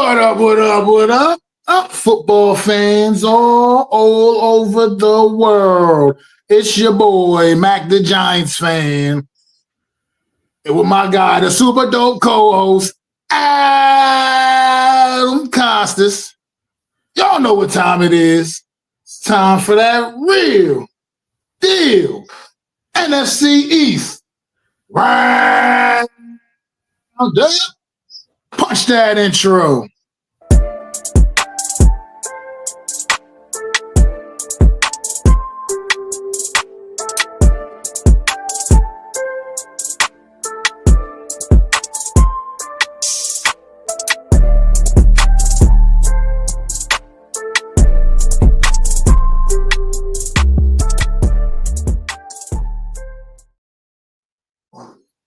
What up, what up, what up? Football fans all over the world. It's your boy, Mac the Giants fan. And with my guy, the super dope co-host, Adam Costas. Y'all know what time it is. It's time for that real deal NFC East. Right there. Punch that intro.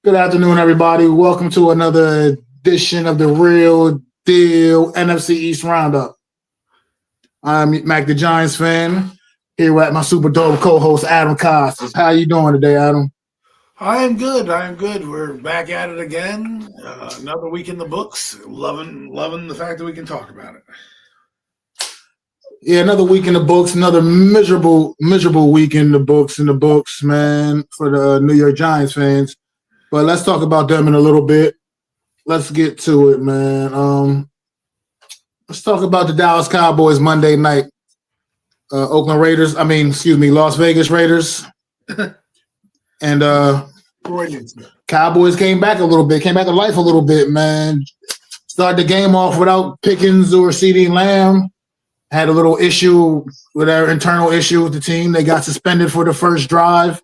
Good afternoon, everybody. Welcome to another edition of the Real Deal NFC East Roundup. I'm Mac the Giants fan, here with my super dope co-host, Adam Costas. How you doing today, Adam? I am good. We're back at it again. Another week in the books. Loving the fact that we can talk about it. Yeah, another week in the books. Another miserable week in the books, man, for the New York Giants fans. But let's talk about them in a little bit. Let's get to it, man. Let's talk about the Dallas Cowboys Monday night. Las Vegas Raiders. And Cowboys came back to life a little bit, man. Started the game off without Pickens or CeeDee Lamb. Had a little issue with their internal issue with the team. They got suspended for the first drive.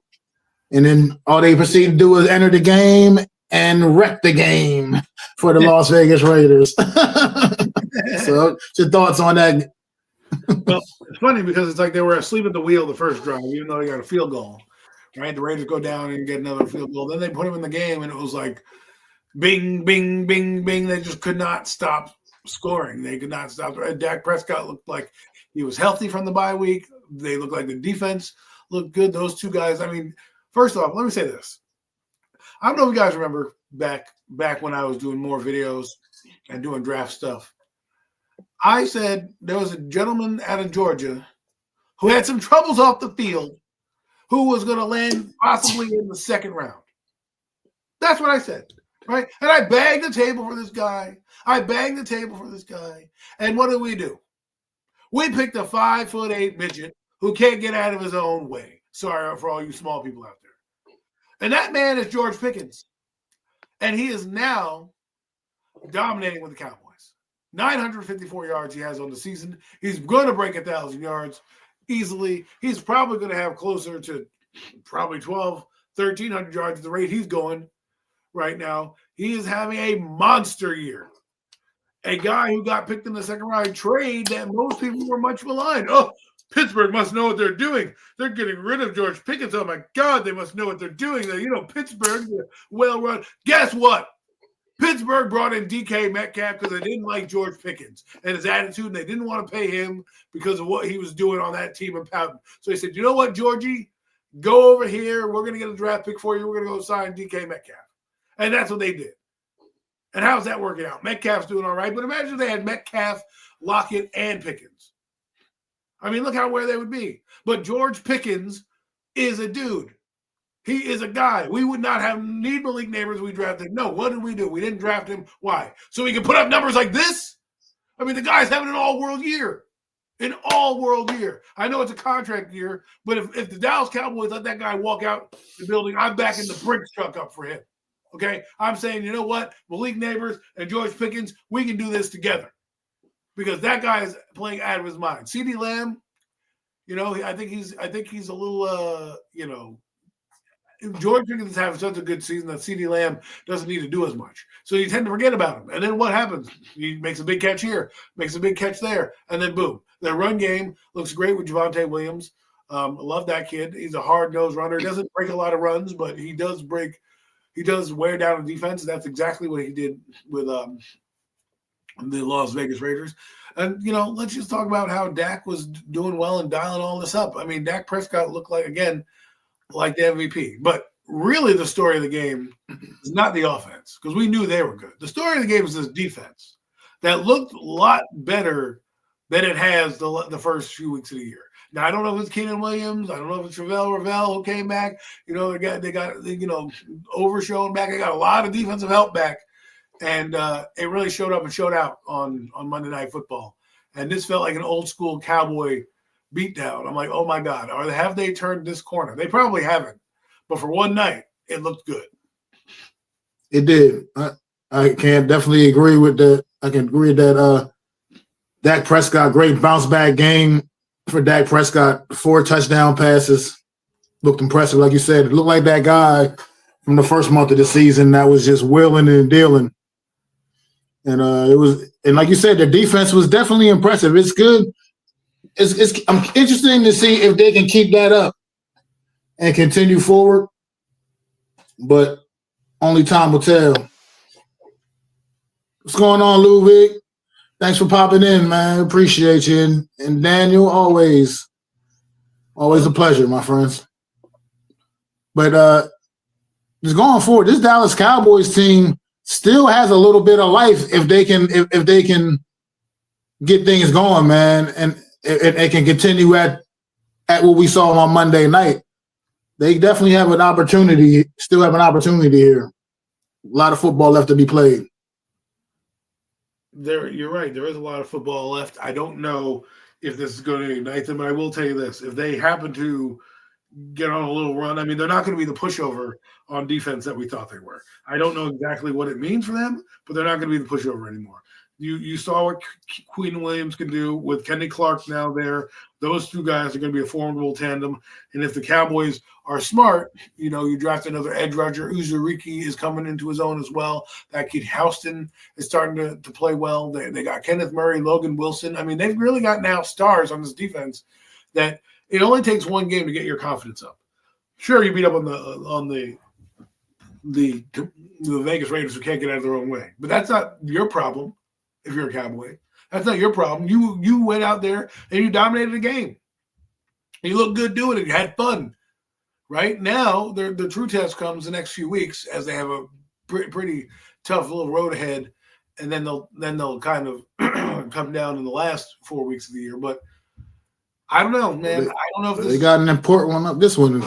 And then all they proceeded to do was enter the game and wreck the game for the Las Vegas Raiders. So, what's your thoughts on that? Well, it's funny because it's like they were asleep at the wheel the first drive, even though they got a field goal. Right? The Raiders go down and get another field goal. Then they put him in the game, and it was like bing, bing, bing, bing. They just could not stop scoring. They could not stop. Dak Prescott looked like he was healthy from the bye week. They looked like the defense looked good. Those two guys, I mean, first off, let me say this. I don't know if you guys remember back when I was doing more videos and doing draft stuff. I said there was a gentleman out of Georgia who had some troubles off the field who was going to land possibly in the second round. That's what I said, right? And I bagged the table for this guy. And what did we do? We picked a 5'8" midget who can't get out of his own way. Sorry for all you small people out there. And that man is George Pickens. And he is now dominating with the Cowboys. 954 yards he has on the season. He's going to break 1,000 yards easily. He's probably going to have closer to probably 1,300 yards at the rate he's going right now. He is having a monster year. A guy who got picked in the second round trade that most people were much maligned. Oh, Pittsburgh must know what they're doing. They're getting rid of George Pickens. Oh, my God, they must know what they're doing. Pittsburgh, well run. Guess what? Pittsburgh brought in DK Metcalf because they didn't like George Pickens and his attitude, and they didn't want to pay him because of what he was doing on that team in Poughton. So they said, you know what, Georgie? Go over here. We're going to get a draft pick for you. We're going to go sign DK Metcalf. And that's what they did. And how's that working out? Metcalf's doing all right, but imagine if they had Metcalf, Lockett, and Pickens. I mean, look where they would be. But George Pickens is a dude. He is a guy. We would not need Malik Neighbors. We drafted. No, what did we do? We didn't draft him. Why? So he can put up numbers like this? I mean, the guy's having an all-world year. An all-world year. I know it's a contract year, but if the Dallas Cowboys let that guy walk out the building, I'm backing the Brinks truck up for him. Okay? I'm saying, you know what? Malik Neighbors and George Pickens, we can do this together. Because that guy is playing out of his mind. CeeDee Lamb, I think he's a little, George Pickens is having such a good season that CeeDee Lamb doesn't need to do as much. So you tend to forget about him. And then what happens? He makes a big catch here, makes a big catch there, and then boom. The run game looks great with Javonte Williams. I love that kid. He's a hard-nosed runner. He doesn't break a lot of runs, but he does wear down a defense. That's exactly what he did with the Las Vegas Raiders. And, let's just talk about how Dak was doing well and dialing all this up. I mean, Dak Prescott looked like the MVP. But really the story of the game is not the offense because we knew they were good. The story of the game is this defense. that looked a lot better than it has the first few weeks of the year. Now I don't know if it's Keenan Williams, I don't know if it's Ravel who came back. They got Overshown back. They got a lot of defensive help back, and it really showed up and showed out on Monday Night Football. And this felt like an old school Cowboy beatdown. I'm like, oh my God, have they turned this corner? They probably haven't, but for one night, it looked good. It did. I can definitely agree with that. I can agree that Dak Prescott, great bounce back game for Dak Prescott. 4 touchdown passes. Looked impressive, like you said. It looked like that guy from the first month of the season that was just wheeling and dealing. And and like you said, the defense was definitely impressive. It's good. I'm interested to see if they can keep that up and continue forward. But only time will tell. What's going on, Ludwig? Thanks for popping in, man. Appreciate you. And Daniel, always a pleasure, my friends. But just going forward, this Dallas Cowboys team still has a little bit of life if they can get things going, man, and it can continue at what we saw on Monday night. They definitely have an opportunity, still have an opportunity here. A lot of football left to be played. You're right. There is a lot of football left. I don't know if this is going to ignite them, but I will tell you this. If they happen to get on a little run, I mean, they're not going to be the pushover on defense that we thought they were. I don't know exactly what it means for them, but they're not going to be the pushover anymore. You saw what Queen Williams can do with Kenny Clark now there. Those two guys are going to be a formidable tandem. And if the Cowboys are smart, you draft another edge rusher. Uzuriki is coming into his own as well. That kid Houston is starting to play well. They got Kenneth Murray, Logan Wilson. I mean, they've really got now stars on this defense that it only takes one game to get your confidence up. Sure, you beat up on the Vegas Raiders who can't get out of their own way, but that's not your problem. If you're a Cowboy, that's not your problem. You went out there and you dominated the game. You looked good doing it. You had fun. Right now, the true test comes the next few weeks as they have a pretty tough little road ahead, and then they'll kind of come down in the last 4 weeks of the year. But I don't know, man. I don't know if they got an important one up this one.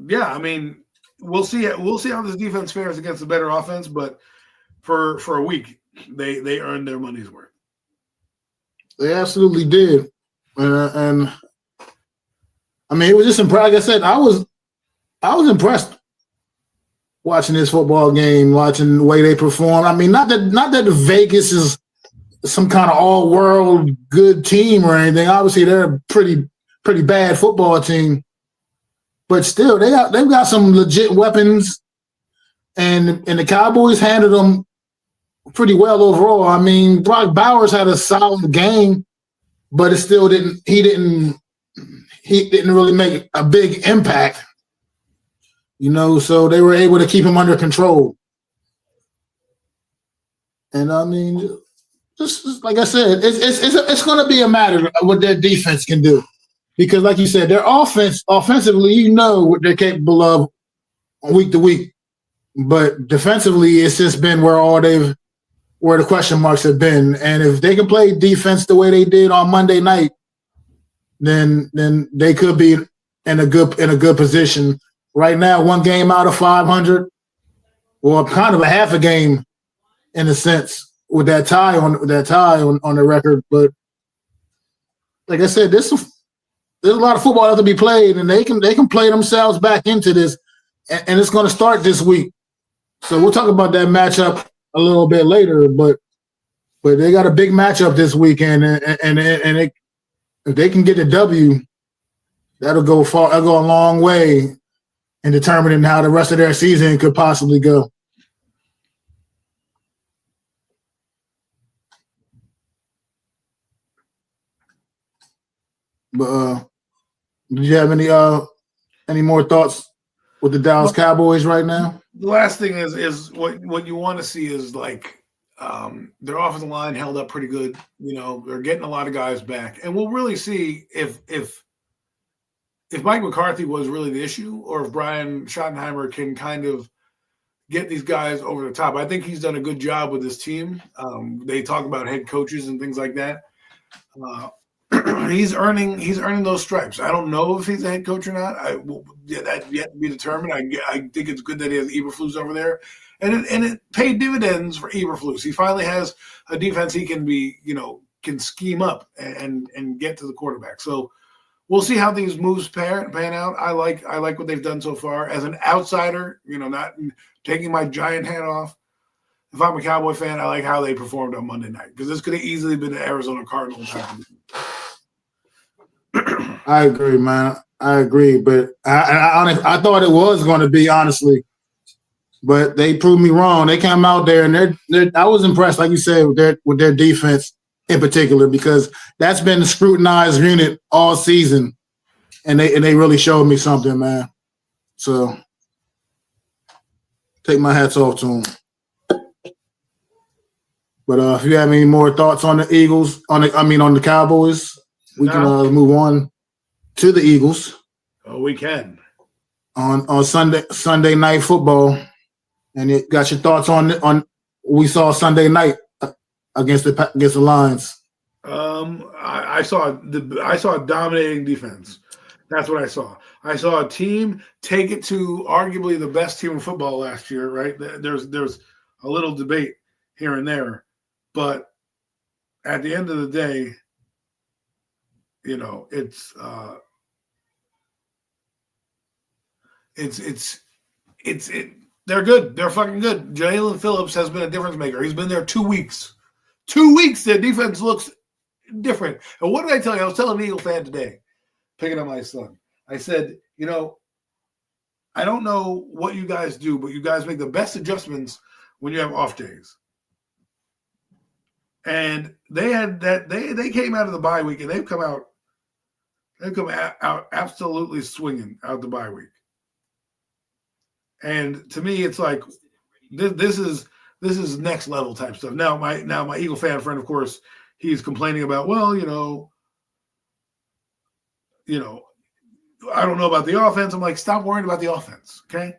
Yeah, I mean, we'll see. We'll see how this defense fares against the better offense. But for a week, they earned their money's worth. They absolutely did, and I mean, it was just impressive. Like I said, I was impressed watching this football game, watching the way they perform. I mean, not that the Vegas is some kind of all-world good team or anything. Obviously, they're a pretty bad football team, but still, they've got some legit weapons, and the Cowboys handled them pretty well overall. I mean, Brock Bowers had a solid game, but it still didn't. He didn't really make a big impact, so they were able to keep him under control. And I mean, just like I said, it's going to be a matter of what their defense can do, because like you said, their offensively, what they're capable of week to week, but defensively, it's just been where the question marks have been. And if they can play defense the way they did on Monday night, then they could be in a good position. Right now, one game out of 500, or kind of a half a game in a sense with that tie on the record. But like I said, there's a lot of football to be played, and they can play themselves back into this, and it's going to start this week. So we'll talk about that matchup a little bit later, but they got a big matchup this weekend, and if they can get the W, that'll go far. That'll go a long way in determining how the rest of their season could possibly go. But do you have any more thoughts with the Dallas Cowboys right now? The last thing is what you want to see is like their offensive line held up pretty good. They're getting a lot of guys back, and we'll really see if Mike McCarthy was really the issue, or if Brian Schottenheimer can kind of get these guys over the top. I think he's done a good job with his team. They talk about head coaches and things like that. He's earning those stripes. I don't know if he's a head coach or not. That yet to be determined. I think it's good that he has Eberflus over there, and it paid dividends for Eberflus. He finally has a defense he can scheme up and get to the quarterback. So we'll see how these moves pan out. I like what they've done so far. As an outsider, not taking my giant hat off. If I'm a Cowboy fan, I like how they performed on Monday night because this could have easily been the Arizona Cardinals. I agree, man. I agree, but I thought it was going to be, honestly, but they proved me wrong. They came out there and I was impressed, like you said, with their defense in particular, because that's been the scrutinized unit all season, and they really showed me something, man. So take my hats off to them. But if you have any more thoughts on the Eagles, on the Cowboys, we can move on to the Eagles. Oh, we can. On Sunday night football, and you got your thoughts on what we saw Sunday night against the Lions. I saw a dominating defense. That's what I saw. I saw a team take it to arguably the best team in football last year. Right? There's a little debate here and there, but at the end of the day, it's they're good. They're fucking good. Jalen Phillips has been a difference maker. He's been there 2 weeks. 2 weeks, their defense looks different. And what did I tell you? I was telling an Eagle fan today, picking up my son. I said, I don't know what you guys do, but you guys make the best adjustments when you have off days. And they had that. They came out of the bye week, and they've come out absolutely swinging out the bye week. And to me, it's like this is next level type stuff. Now my Eagle fan friend, of course, he's complaining about, well, I don't know about the offense. I'm like, stop worrying about the offense, okay?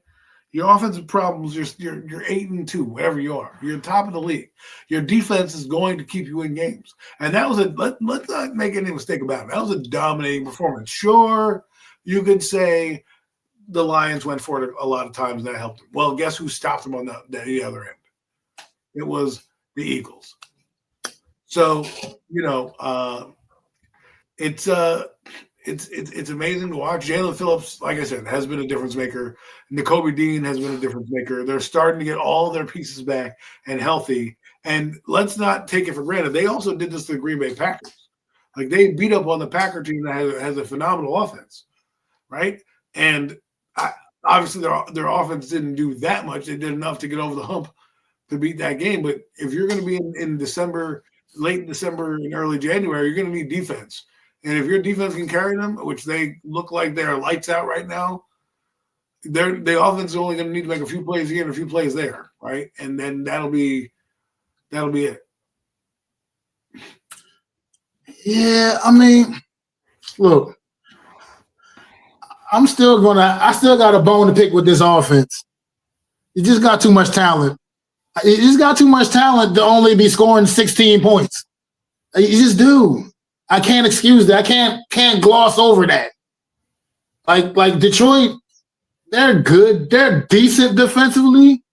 Your offensive problems, you're 8-2, whatever you are. You're top of the league. Your defense is going to keep you in games. And that was let's not make any mistake about it. That was a dominating performance. Sure, you could say the Lions went for it a lot of times, and that helped them. Well, guess who stopped them on the other end? It was the Eagles. So, it's amazing to watch. Jalen Phillips, like I said, has been a difference maker. Nakobe Dean has been a difference maker. They're starting to get all their pieces back and healthy. And let's not take it for granted. They also did this to the Green Bay Packers. Like, they beat up on the Packer team that has a phenomenal offense, right? And obviously their offense didn't do that much. They did enough to get over the hump to beat that game. But if you're going to be in December, late December and early January, you're going to need defense. And if your defense can carry them, which they look like they are lights out right now, the offense is only going to need to make a few plays here and a few plays there, right? And then that'll be it. Yeah, look, I still got a bone to pick with this offense. You just got too much talent. You just got too much talent to only be scoring 16 points. You just do. I can't excuse that. I can't gloss over that. Like Detroit, they're good. They're decent defensively.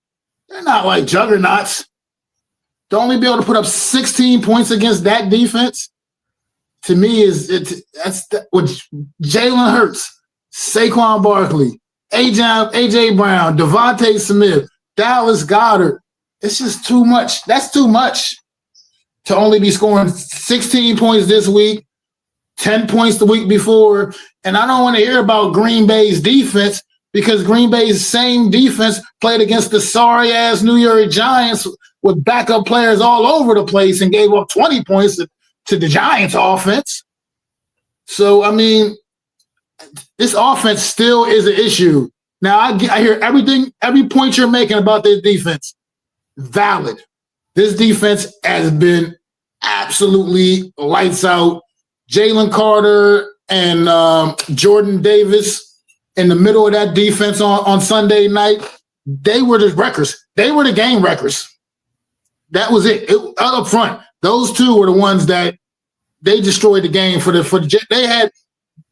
They're not like juggernauts. To only be able to put up 16 points against that defense, to me, that's what Jalen Hurts, Saquon Barkley, AJ Brown, Devontae Smith, Dallas Goedert. It's just too much. That's too much to only be scoring 16 points this week, 10 points the week before. And I don't want to hear about Green Bay's defense, because Green Bay's same defense played against the sorry-ass New York Giants with backup players all over the place and gave up 20 points to the Giants offense. So, this offense still is an issue. Now, I hear every point you're making about this defense, valid. This defense has been absolutely lights out. Jalen Carter and Jordan Davis in the middle of that defense on Sunday night, they were the wreckers. They were the game wreckers. That was it. Up front, those two were the ones that they destroyed the game for the. They had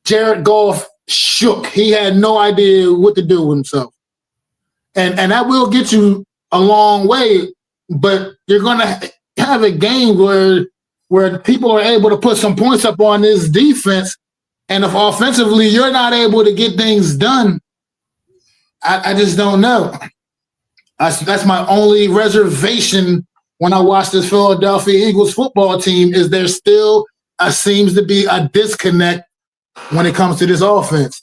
Jared Goff shook. He had no idea what to do with himself, and that will get you a long way. But you're gonna have a game where people are able to put some points up on this defense, and if offensively you're not able to get things done, I just don't know. That's my only reservation when I watch this Philadelphia Eagles football team is there still seems to be a disconnect when it comes to this offense.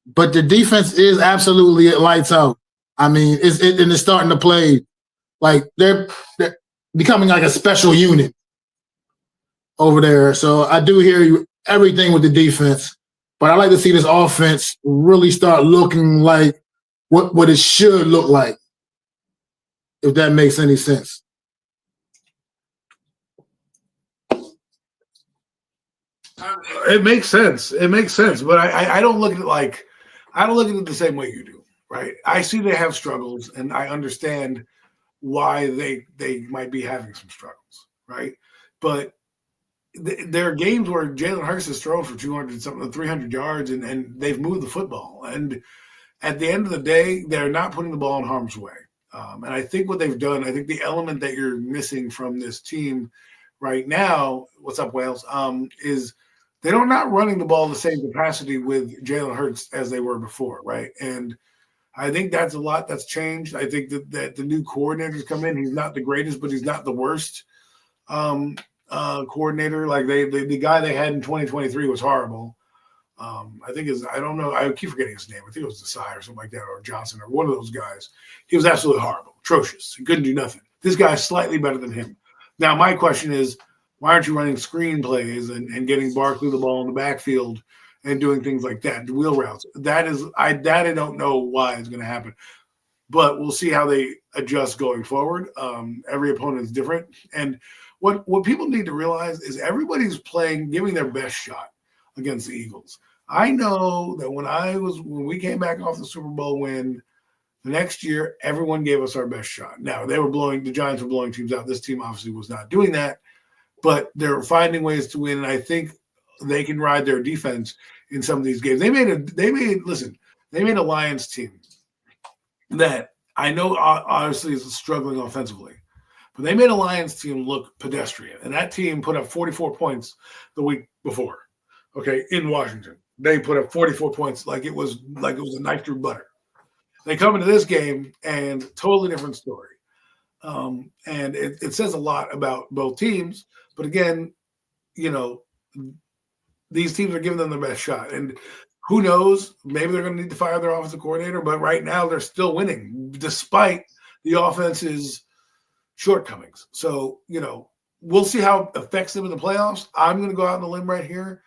But the defense is absolutely lights out. I mean, it's starting to play like they're becoming like a special unit over there. So I do hear you everything with the defense, but I like to see this offense really start looking like what it should look like, if that makes any sense. It makes sense. It makes sense, but I don't look at it I don't look at it the same way you do, right? I see they have struggles, and I understand why they might be having some struggles, right? But there are games where Jalen Hurts has thrown for 200-something, 300 yards, and they've moved the football. And at the end of the day, they're not putting the ball in harm's way. And I think what they've done, I think the element that you're missing from this team right now, what's up, Wales, is they're not running the ball the same capacity with Jalen Hurts as they were before, right? And I think that's a lot that's changed. I think that the new coordinators come in. He's not the greatest, but he's not the worst coordinator. Like the guy they had in 2023 was horrible. I think I don't know. I keep forgetting his name. I think it was Desai or something like that, or Johnson, or one of those guys. He was absolutely horrible, atrocious. He couldn't do nothing. This guy's slightly better than him. Now, my question is, why aren't you running screen plays and getting Barkley the ball in the backfield and doing things like that, the wheel routes? I don't know why it's going to happen, but we'll see how they adjust going forward. Every opponent is different, and what people need to realize is everybody's giving their best shot against the Eagles. I know that when we came back off the Super Bowl win, the next year everyone gave us our best shot. Now the Giants were blowing teams out. This team obviously was not doing that, but they're finding ways to win, and I think they can ride their defense in some of these games. They made a Lions team that I know obviously is struggling offensively, but they made a Lions team look pedestrian, and that team put up 44 points the week before. Okay, in Washington, they put up 44 points like it was a knife through butter. They come into this game and totally different story, and it says a lot about both teams. But again, these teams are giving them their best shot, and who knows? Maybe they're going to need to fire their offensive coordinator. But right now, they're still winning despite the offense's shortcomings. So we'll see how it affects them in the playoffs. I'm going to go out on the limb right here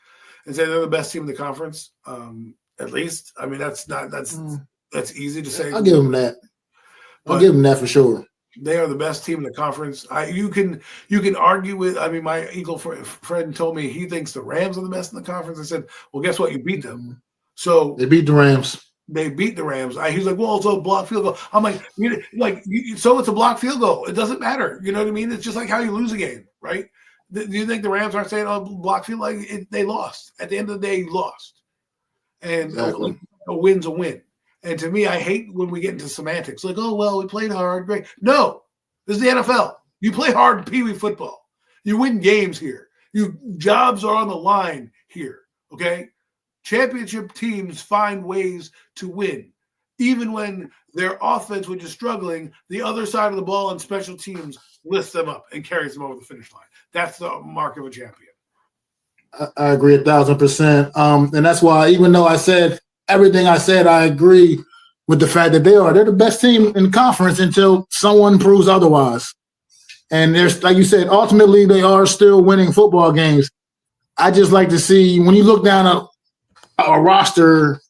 and say they're the best team in the conference. At least, I mean, that's easy to say. I'll give them that. I'll give them that for sure. They are the best team in the conference. You can argue with. I mean, my Eagle friend told me he thinks the Rams are the best in the conference. I said, well, guess what? You beat them. So they beat the Rams. They beat the Rams. He's like, well, it's a block field goal. I'm like, so it's a block field goal. It doesn't matter. You know what I mean? It's just like how you lose a game, right? Do you think the Rams aren't saying, oh, block field? They lost. At the end of the day, you lost. And exactly. A win's a win. And to me, I hate when we get into semantics. Like, oh, well, we played hard. Great. No, this is the NFL. You play hard in Pee Wee football. You win games here. Jobs are on the line here, okay? Championship teams find ways to win. Even when their offense, which is struggling, the other side of the ball and special teams lifts them up and carries them over the finish line. That's the mark of a champion. I agree 1,000%. And that's why, even though I said everything I said, I agree with the fact that they're the best team in the conference until someone proves otherwise. And there's, like you said, ultimately they are still winning football games. I just like to see, when you look down a roster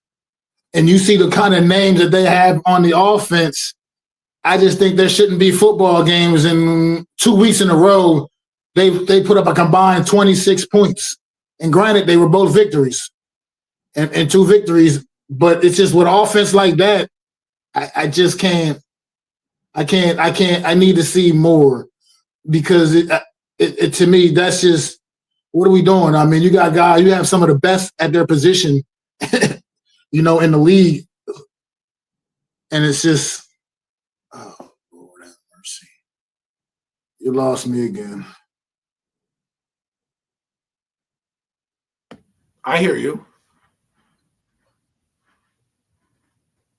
and you see the kind of names that they have on the offense, I just think there shouldn't be football games in 2 weeks in a row. They put up a combined 26 points. And granted, they were both victories and 2 victories, but it's just with offense like that, I just can't. I can't. I need to see more because it to me that's just what are we doing? I mean, you got guys. You have some of the best at their position, in the league, and it's just. Oh Lord have mercy! You lost me again. I hear you.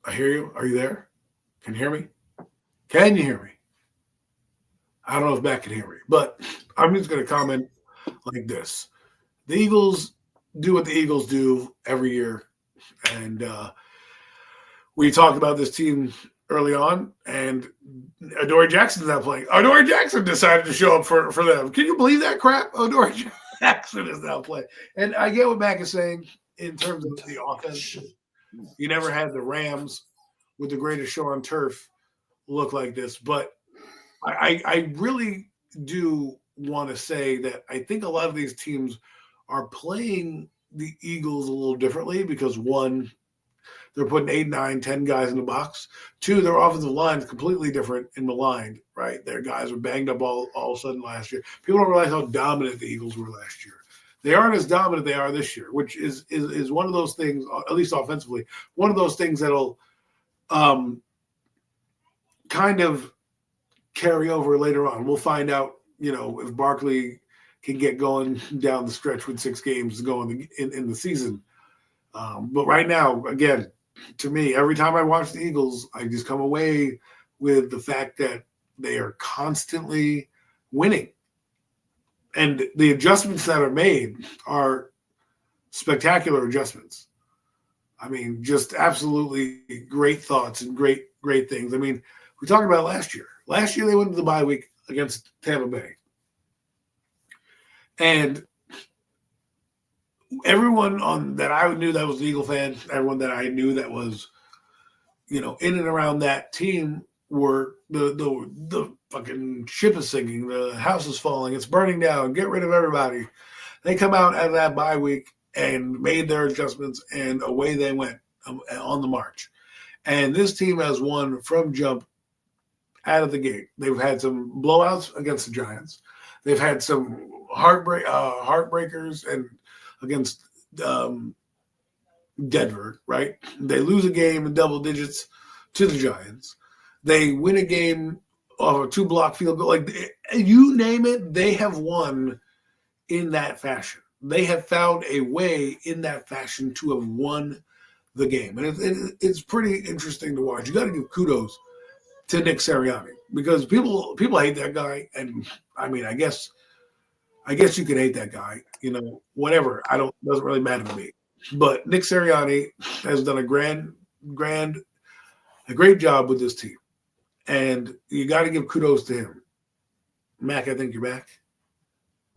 I hear you. Are you there? Can you hear me? Can you hear me? I don't know if Matt can hear me, but I'm just going to comment like this. The Eagles do what the Eagles do every year. And we talked about this team early on, and Adoree Jackson's not playing. Adoree Jackson decided to show up for them. Can you believe that crap? Adoree Jackson is now playing. And I get what Mac is saying in terms of the offense. You never had the Rams with the greatest show on turf look like this. But I really do want to say that I think a lot of these teams are playing the Eagles a little differently because, one, they're putting 8, 9, 10 guys in the box. Two, their offensive line is completely different and maligned, right? Their guys were banged up all of a sudden last year. People don't realize how dominant the Eagles were last year. They aren't as dominant they are this year, which is one of those things, at least offensively, one of those things that'll kind of carry over later on. We'll find out, if Barkley can get going down the stretch with 6 games going in the season. But right now, again, to me, every time I watch the Eagles, I just come away with the fact that they are constantly winning. And the adjustments that are made are spectacular adjustments. I mean, just absolutely great thoughts and great things. I mean, we talked about last year. Last year, they went to the bye week against Tampa Bay. And everyone that I knew that was an Eagle fan, everyone that I knew that was, in and around that team were the fucking ship is sinking, the house is falling, it's burning down, get rid of everybody. They come out of that bye week and made their adjustments, and away they went on the march. And this team has won from jump out of the gate. They've had some blowouts against the Giants. They've had some heartbreakers and against Denver, right? They lose a game in double digits to the Giants. They win a game of a 2-block field goal. Like, you name it, they have won in that fashion. They have found a way in that fashion to have won the game. And it's pretty interesting to watch. You got to give kudos to Nick Sirianni because people hate that guy. And, I mean, I guess you can hate that guy, whatever. Doesn't really matter to me. But Nick Sirianni has done a great job with this team. And you got to give kudos to him. Mac, I think you're back.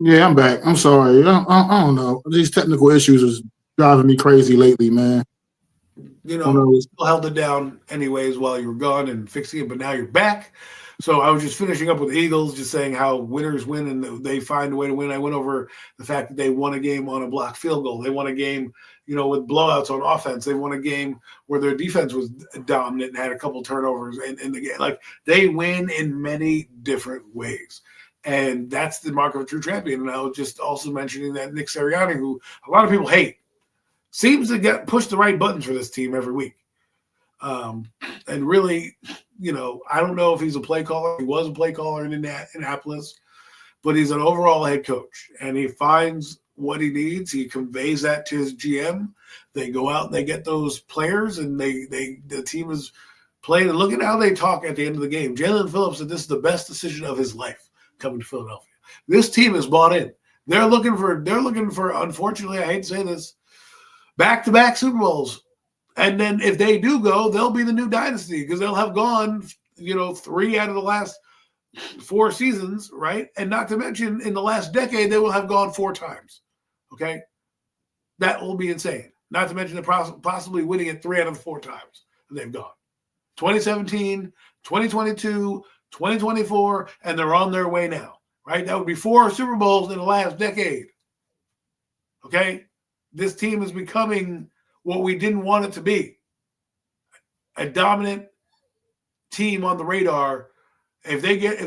Yeah, I'm back. I'm sorry. I don't know. These technical issues is driving me crazy lately, man. You still held it down anyways while you were gone and fixing it, but now you're back. So I was just finishing up with the Eagles, just saying how winners win and they find a way to win. I went over the fact that they won a game on a blocked field goal. They won a game, with blowouts on offense. They won a game where their defense was dominant and had a couple turnovers in the game. Like, they win in many different ways. And that's the mark of a true champion. And I was just also mentioning that Nick Sirianni, who a lot of people hate, seems to push the right buttons for this team every week. And really, I don't know if he's a play caller. He was a play caller in Indianapolis, but he's an overall head coach. And he finds what he needs. He conveys that to his GM. They go out and they get those players, and the team is playing. And look at how they talk at the end of the game. Jalen Phillips said this is the best decision of his life coming to Philadelphia. This team is bought in. They're looking for, unfortunately, I hate to say this, back-to-back Super Bowls. And then if they do go, they'll be the new dynasty because they'll have gone, 3 out of the last 4 seasons, right? And not to mention in the last decade, they will have gone 4 times. Okay? That will be insane. Not to mention they're possibly winning it 3 out of the 4 times they've gone. 2017, 2022, 2024, and they're on their way now, right? That would be 4 Super Bowls in the last decade. Okay? This team is becoming what we didn't want it to be. A dominant team on the radar. If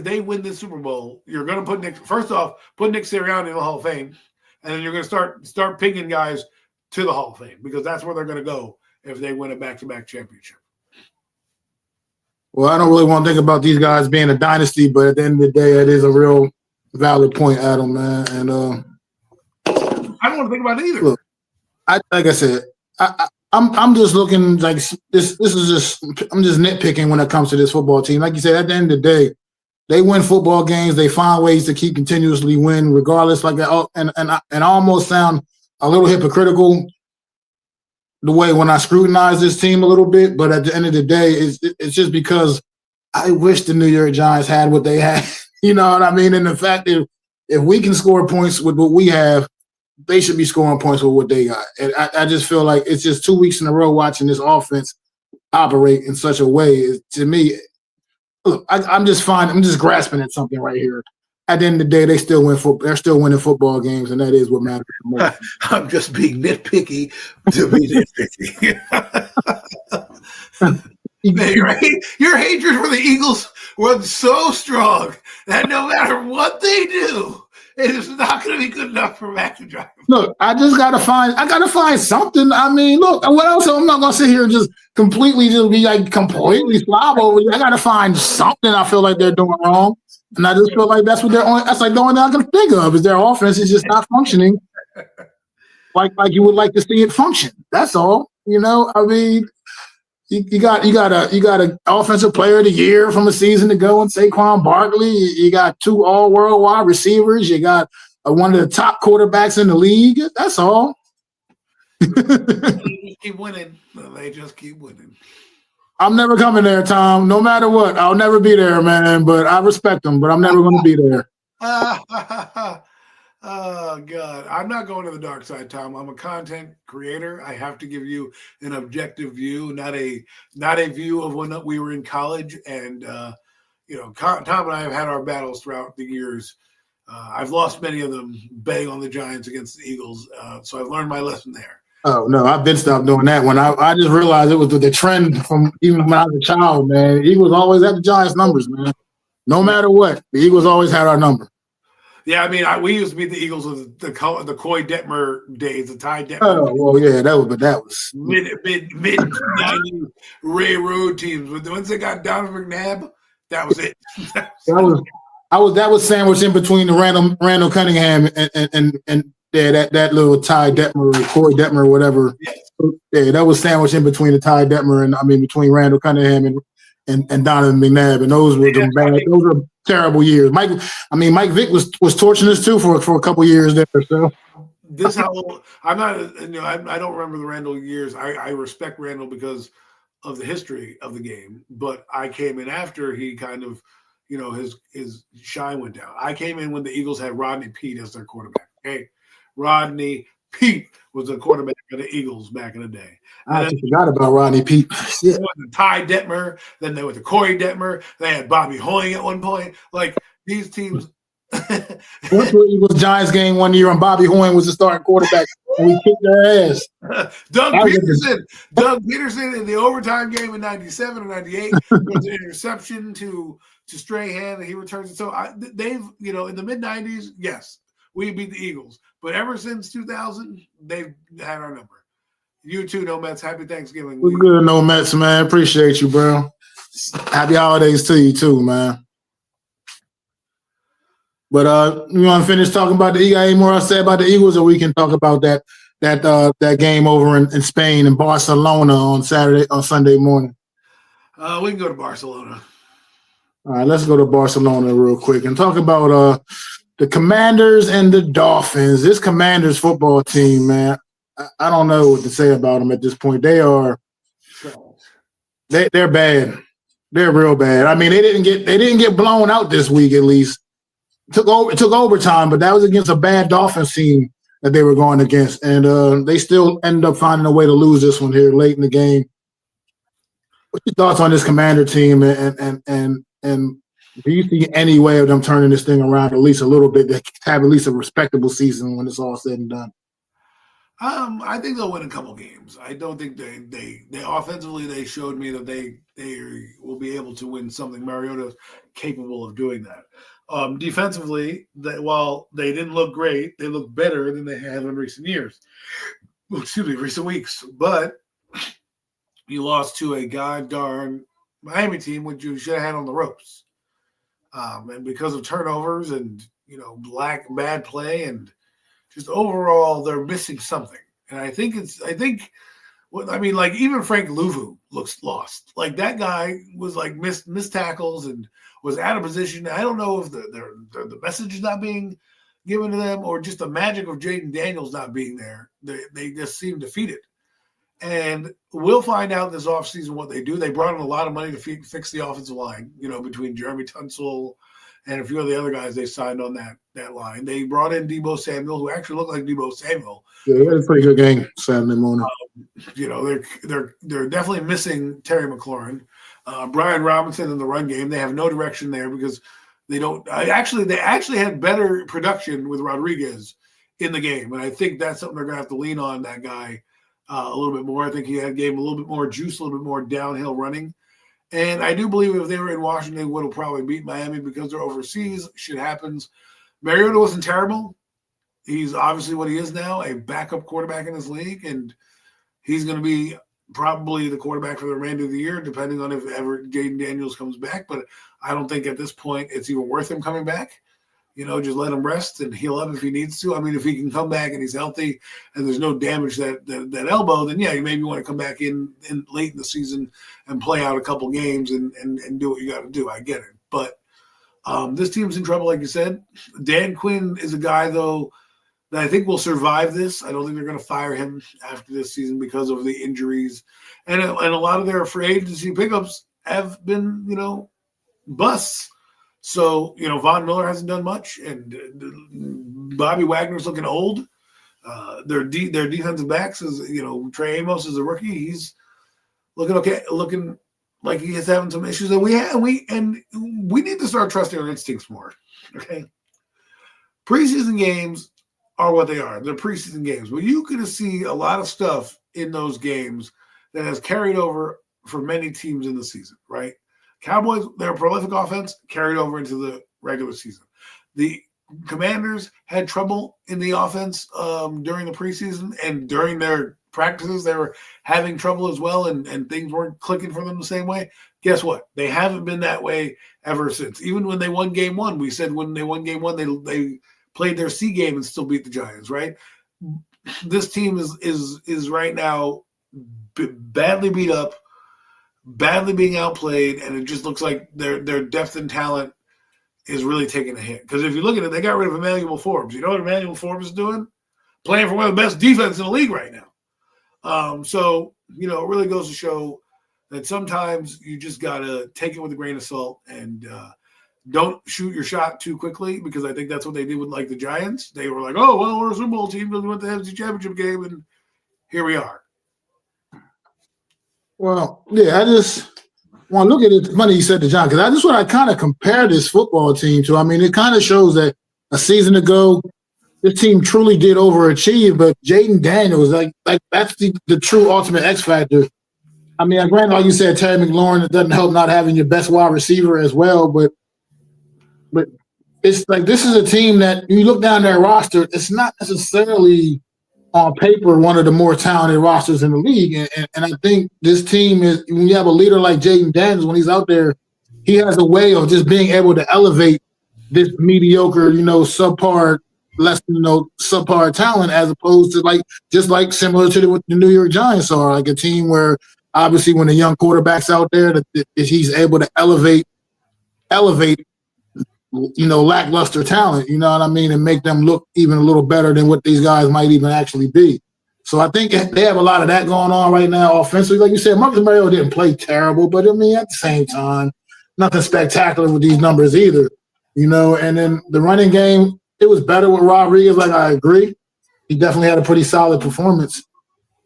they win this Super Bowl, you're going to put Nick Sirianni in the Hall of Fame, and then you're going to start picking guys to the Hall of Fame because that's where they're going to go if they win a back-to-back championship. Well, I don't really want to think about these guys being a dynasty, but at the end of the day, it is a real valid point, Adam, man. And I don't want to think about it either. Look, like I said, I'm just looking like this is just I'm just nitpicking when it comes to this football team. Like you said, at the end of the day, they win football games. They find ways to keep continuously win, regardless. Like that, and I almost sound a little hypocritical the way when I scrutinize this team a little bit. But at the end of the day, it's just because I wish the New York Giants had what they had. You know what I mean? And the fact that if we can score points with what we have, they should be scoring points with what they got. And I just feel like it's just 2 weeks in a row watching this offense operate in such a way. To me, look, I'm just grasping at something right here. At the end of the day, they're still winning football games, and that is what matters the most. I'm just being nitpicky to be nitpicky. Right? Your hatred for the Eagles was so strong that no matter what they do, it is not going to be good enough for Mac to drive. Look, I gotta find something. I mean, look, what else? I'm not gonna sit here and just be like completely slob over you. I gotta find something I feel like they're doing wrong. And I just feel like that's like the only thing I can think of is their offense is just not functioning like you would like to see it function. That's all. You know, I mean, you got a offensive player of the year from a season ago in Saquon Barkley. You got 2 all-world wide receivers. You got one of the top quarterbacks in the league. That's all. They just keep winning. They just keep winning. I'm never coming there, Tom. No matter what, I'll never be there, man. But I respect them, but I'm never going to be there. Oh, God. I'm not going to the dark side, Tom. I'm a content creator. I have to give you an objective view, not a view of when we were in college. And, Tom and I have had our battles throughout the years. I've lost many of them betting on the Giants against the Eagles. So I've learned my lesson there. Oh, no, I've been stopped doing that. When I just realized it was the trend from even when I was a child, man. The Eagles always had the Giants numbers, man. No matter what, the Eagles always had our number. Yeah, I mean, we used to beat the Eagles with the Coy Detmer days, the Ty Detmer. Oh, well, yeah, that was mid 90s railroad teams. But once they got Donovan McNabb, that was it. that was sandwiched in between the Randall Cunningham and that little Ty Detmer or Corey Detmer or whatever. Yes. Yeah, that was sandwiched in between the Ty Detmer and between Randall Cunningham and Donovan McNabb, and those were those were terrible years. Mike Vick was torching us too for a couple years there. So this how I'm not. I don't remember the Randall years. I respect Randall because of the history of the game, but I came in after he kind of, his shine went down. I came in when the Eagles had Rodney Peete as their quarterback. Okay, Rodney Peete was the quarterback of the Eagles back in the day. I forgot about Rodney Peete. Yeah. The Ty Detmer, then they went to Corey Detmer. They had Bobby Hoying at one point. Like these teams. Went to an Eagles Giants game one year, and Bobby Hoying was the starting quarterback, and we kicked their ass. Doug Peterson in the overtime game in '97 or '98 was an interception to Strahan, and he returns it. So they've, in the mid '90s, yes, we beat the Eagles, but ever since 2000, they've had our number. You too, No Mets. Happy Thanksgiving. We're good, No Mets, man. Appreciate you, bro. Happy holidays to you too, man. But you want to finish talking about the Eagles? Any more to say about the Eagles, or we can talk about that game over in Spain and Barcelona on Sunday morning? We can go to Barcelona. All right, let's go to Barcelona real quick and talk about the Commanders and the Dolphins. This Commanders football team, man, I don't know what to say about them at this point. They're bad. They're real bad. I mean, they didn't get blown out this week at least. It took overtime, but that was against a bad Dolphins team that they were going against, and they still ended up finding a way to lose this one here late in the game. What's your thoughts on this Commander team, and do you see any way of them turning this thing around at least a little bit to have at least a respectable season when it's all said and done? I think they'll win a couple games. I don't think they offensively they showed me that they will be able to win something. Mariota's capable of doing that. Defensively, while they didn't look great, they look better than they have in recent years. Excuse me, recent weeks. But you lost to a goddamn Miami team, which you should have had on the ropes. And because of turnovers and bad play and just overall, they're missing something. And I think even Frank Louvu looks lost. Like that guy was like missed tackles and was out of position. I don't know if the message is not being given to them or just the magic of Jaden Daniels not being there. They just seem defeated. And we'll find out this offseason what they do. They brought in a lot of money to fix the offensive line, between Jeremy Tunsil and a few of the other guys they signed on that line. They brought in Deebo Samuel, who actually looked like Deebo Samuel. Yeah, he had a pretty good game Saturday morning. They're definitely missing Terry McLaurin. Brian Robinson in the run game. They have no direction there because they don't. They actually had better production with Rodriguez in the game, and I think that's something they're going to have to lean on that guy a little bit more. I think he gave him a little bit more juice, a little bit more downhill running. And I do believe if they were in Washington, they would have probably beat Miami because they're overseas. Shit happens. Mariota wasn't terrible. He's obviously what he is now, a backup quarterback in this league, and he's going to be probably the quarterback for the remainder of the year, depending on if ever Jaden Daniels comes back. But I don't think at this point it's even worth him coming back. Just let him rest and heal up if he needs to. I mean, if he can come back and he's healthy and there's no damage that elbow, then yeah, you maybe want to come back in late in the season and play out a couple games and do what you got to do. I get it. But this team's in trouble, like you said. Dan Quinn is a guy, though, that I think will survive this. I don't think they're going to fire him after this season because of the injuries. And a lot of their free agency pickups have been, busts. So, Von Miller hasn't done much, and Bobby Wagner's looking old. Their defensive backs is, Trey Amos is a rookie. He's looking okay, looking like he's having some issues. And we need to start trusting our instincts more. Okay, preseason games are what they are. They're preseason games, but you could see a lot of stuff in those games that has carried over for many teams in the season, right? Cowboys, their prolific offense carried over into the regular season. The Commanders had trouble in the offense during the preseason, and during their practices, they were having trouble as well, and things weren't clicking for them the same way. Guess what? They haven't been that way ever since. Even when they won game one, we said when they won game one, they played their C game and still beat the Giants, right? This team is right now badly beat up, badly being outplayed, and it just looks like their depth and talent is really taking a hit. Because if you look at it, they got rid of Emmanuel Forbes. You know what Emmanuel Forbes is doing? Playing for one of the best defenses in the league right now. So, it really goes to show that sometimes you just got to take it with a grain of salt and don't shoot your shot too quickly, because I think that's what they did with, like, the Giants. They were like, oh, well, we're a Super Bowl team because we went to the NFC Championship game, and here we are. Well, yeah, I just want to look at it. It's funny you said to John, because I just want to kind of compare this football team to. I mean, it kind of shows that a season ago, this team truly did overachieve, but Jaden Daniels, like that's the true ultimate X factor. I mean, granted, like you said, Terry McLaurin, it doesn't help not having your best wide receiver as well, but it's like this is a team that you look down their roster, it's not necessarily on paper one of the more talented rosters in the league. And I think this team is, when you have a leader like Jaden Daniels, when he's out there, he has a way of just being able to elevate this mediocre, subpar, less than subpar talent, as opposed to just similar to what the New York Giants are, like a team where obviously when the young quarterback's out there, that he's able to elevate lackluster talent, you know what I mean, and make them look even a little better than what these guys might even actually be. So I think they have a lot of that going on right now offensively. Like you said, Marcus Mariota didn't play terrible, but I mean, at the same time, nothing spectacular with these numbers either, and then the running game, it was better with Rodriguez, like I agree. He definitely had a pretty solid performance,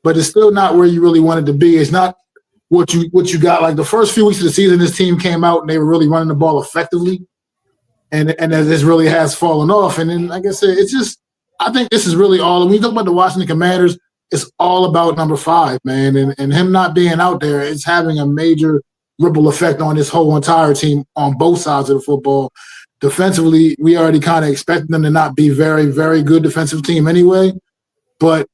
but it's still not where you really wanted to be. It's not what you got. Like the first few weeks of the season, this team came out and they were really running the ball effectively. And this really has fallen off. And then, like I said, it's just, I think this is really all. When you talk about the Washington Commanders, it's all about number 5, man. And him not being out there, it's having a major ripple effect on this whole entire team on both sides of the football. Defensively, we already kind of expected them to not be very, very good defensive team anyway. But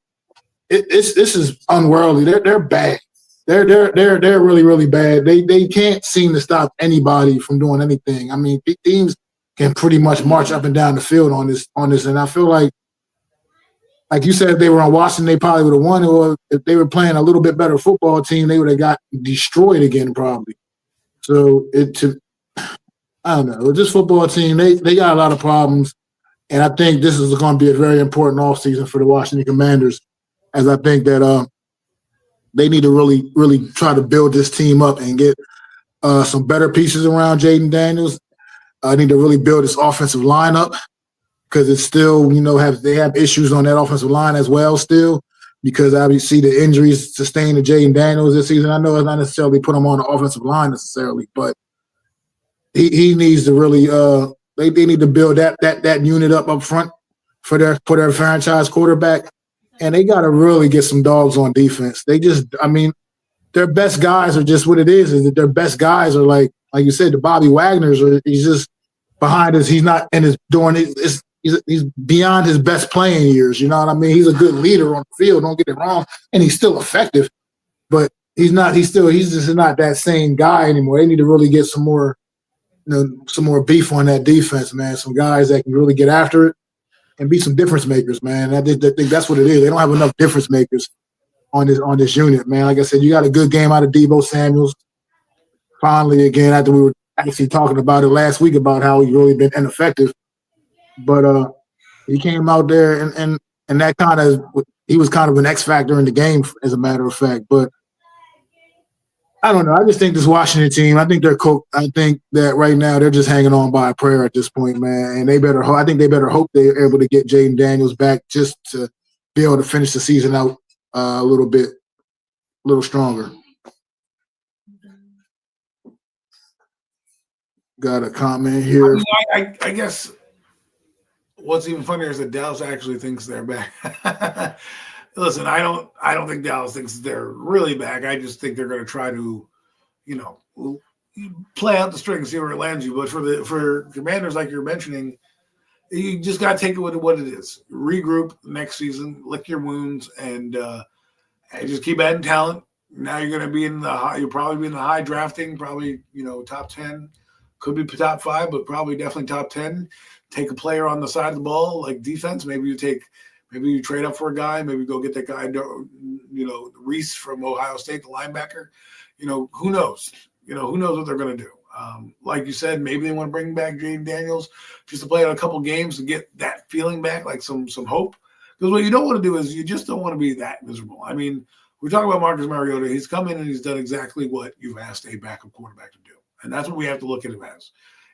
this is unworldly. They're bad. They're really, really bad. They can't seem to stop anybody from doing anything. I mean, teams can pretty much march up and down the field on this. And I feel like you said, if they were on Washington, they probably would have won. Or if they were playing a little bit better football team, they would have got destroyed again, probably. So I don't know. This football team, they got a lot of problems. And I think this is going to be a very important offseason for the Washington Commanders, as I think that they need to really, really try to build this team up and get some better pieces around Jaden Daniels. I need to really build this offensive line up, because it's still, they have issues on that offensive line as well still, because obviously the injuries sustained to Jaden Daniels this season. I know it's not necessarily put him on the offensive line necessarily, but he needs to really they need to build that unit up front for their franchise quarterback, and they got to really get some dogs on defense. Their best guys are just what it is that their best guys are like you said, the Bobby Wagners, or he's just behind us. He's not in his doing his. He's beyond his best playing years. You know what I mean? He's a good leader on the field. Don't get it wrong, and he's still effective, but he's just not that same guy anymore. They need to really get some more beef on that defense, man. Some guys that can really get after it and be some difference makers, man. I think that's what it is. They don't have enough difference makers on this unit, man. Like I said, you got a good game out of Deebo Samuels. Finally, again, after we were actually talking about it last week about how he's really been ineffective. But he came out there and that he was kind of an X factor in the game, as a matter of fact. But I don't know. I just think this Washington team, I think that right now they're just hanging on by a prayer at this point, man. And I think they better hope they're able to get Jaden Daniels back just to be able to finish the season out a little stronger. Got a comment here. I guess what's even funnier is that Dallas actually thinks they're back. Listen, I don't think Dallas thinks they're really back. I just think they're going to try to, play out the string and see where it lands you. But for Commanders, like you're mentioning, you just got to take it with what it is. Regroup next season, lick your wounds, and just keep adding talent. Now you're going to be you'll probably be in the high drafting, probably top 10, could be top 5, but probably definitely top 10. Take a player on the side of the ball, like defense. Maybe you trade up for a guy. Maybe go get that guy, Reese from Ohio State, the linebacker. Who knows? Who knows what they're going to do? Like you said, maybe they want to bring back Jaden Daniels just to play out a couple games to get that feeling back, like some hope. Because what you don't want to do is you just don't want to be that miserable. I mean, we're talking about Marcus Mariota. He's come in and he's done exactly what you've asked a backup quarterback to do. And that's what we have to look at him as.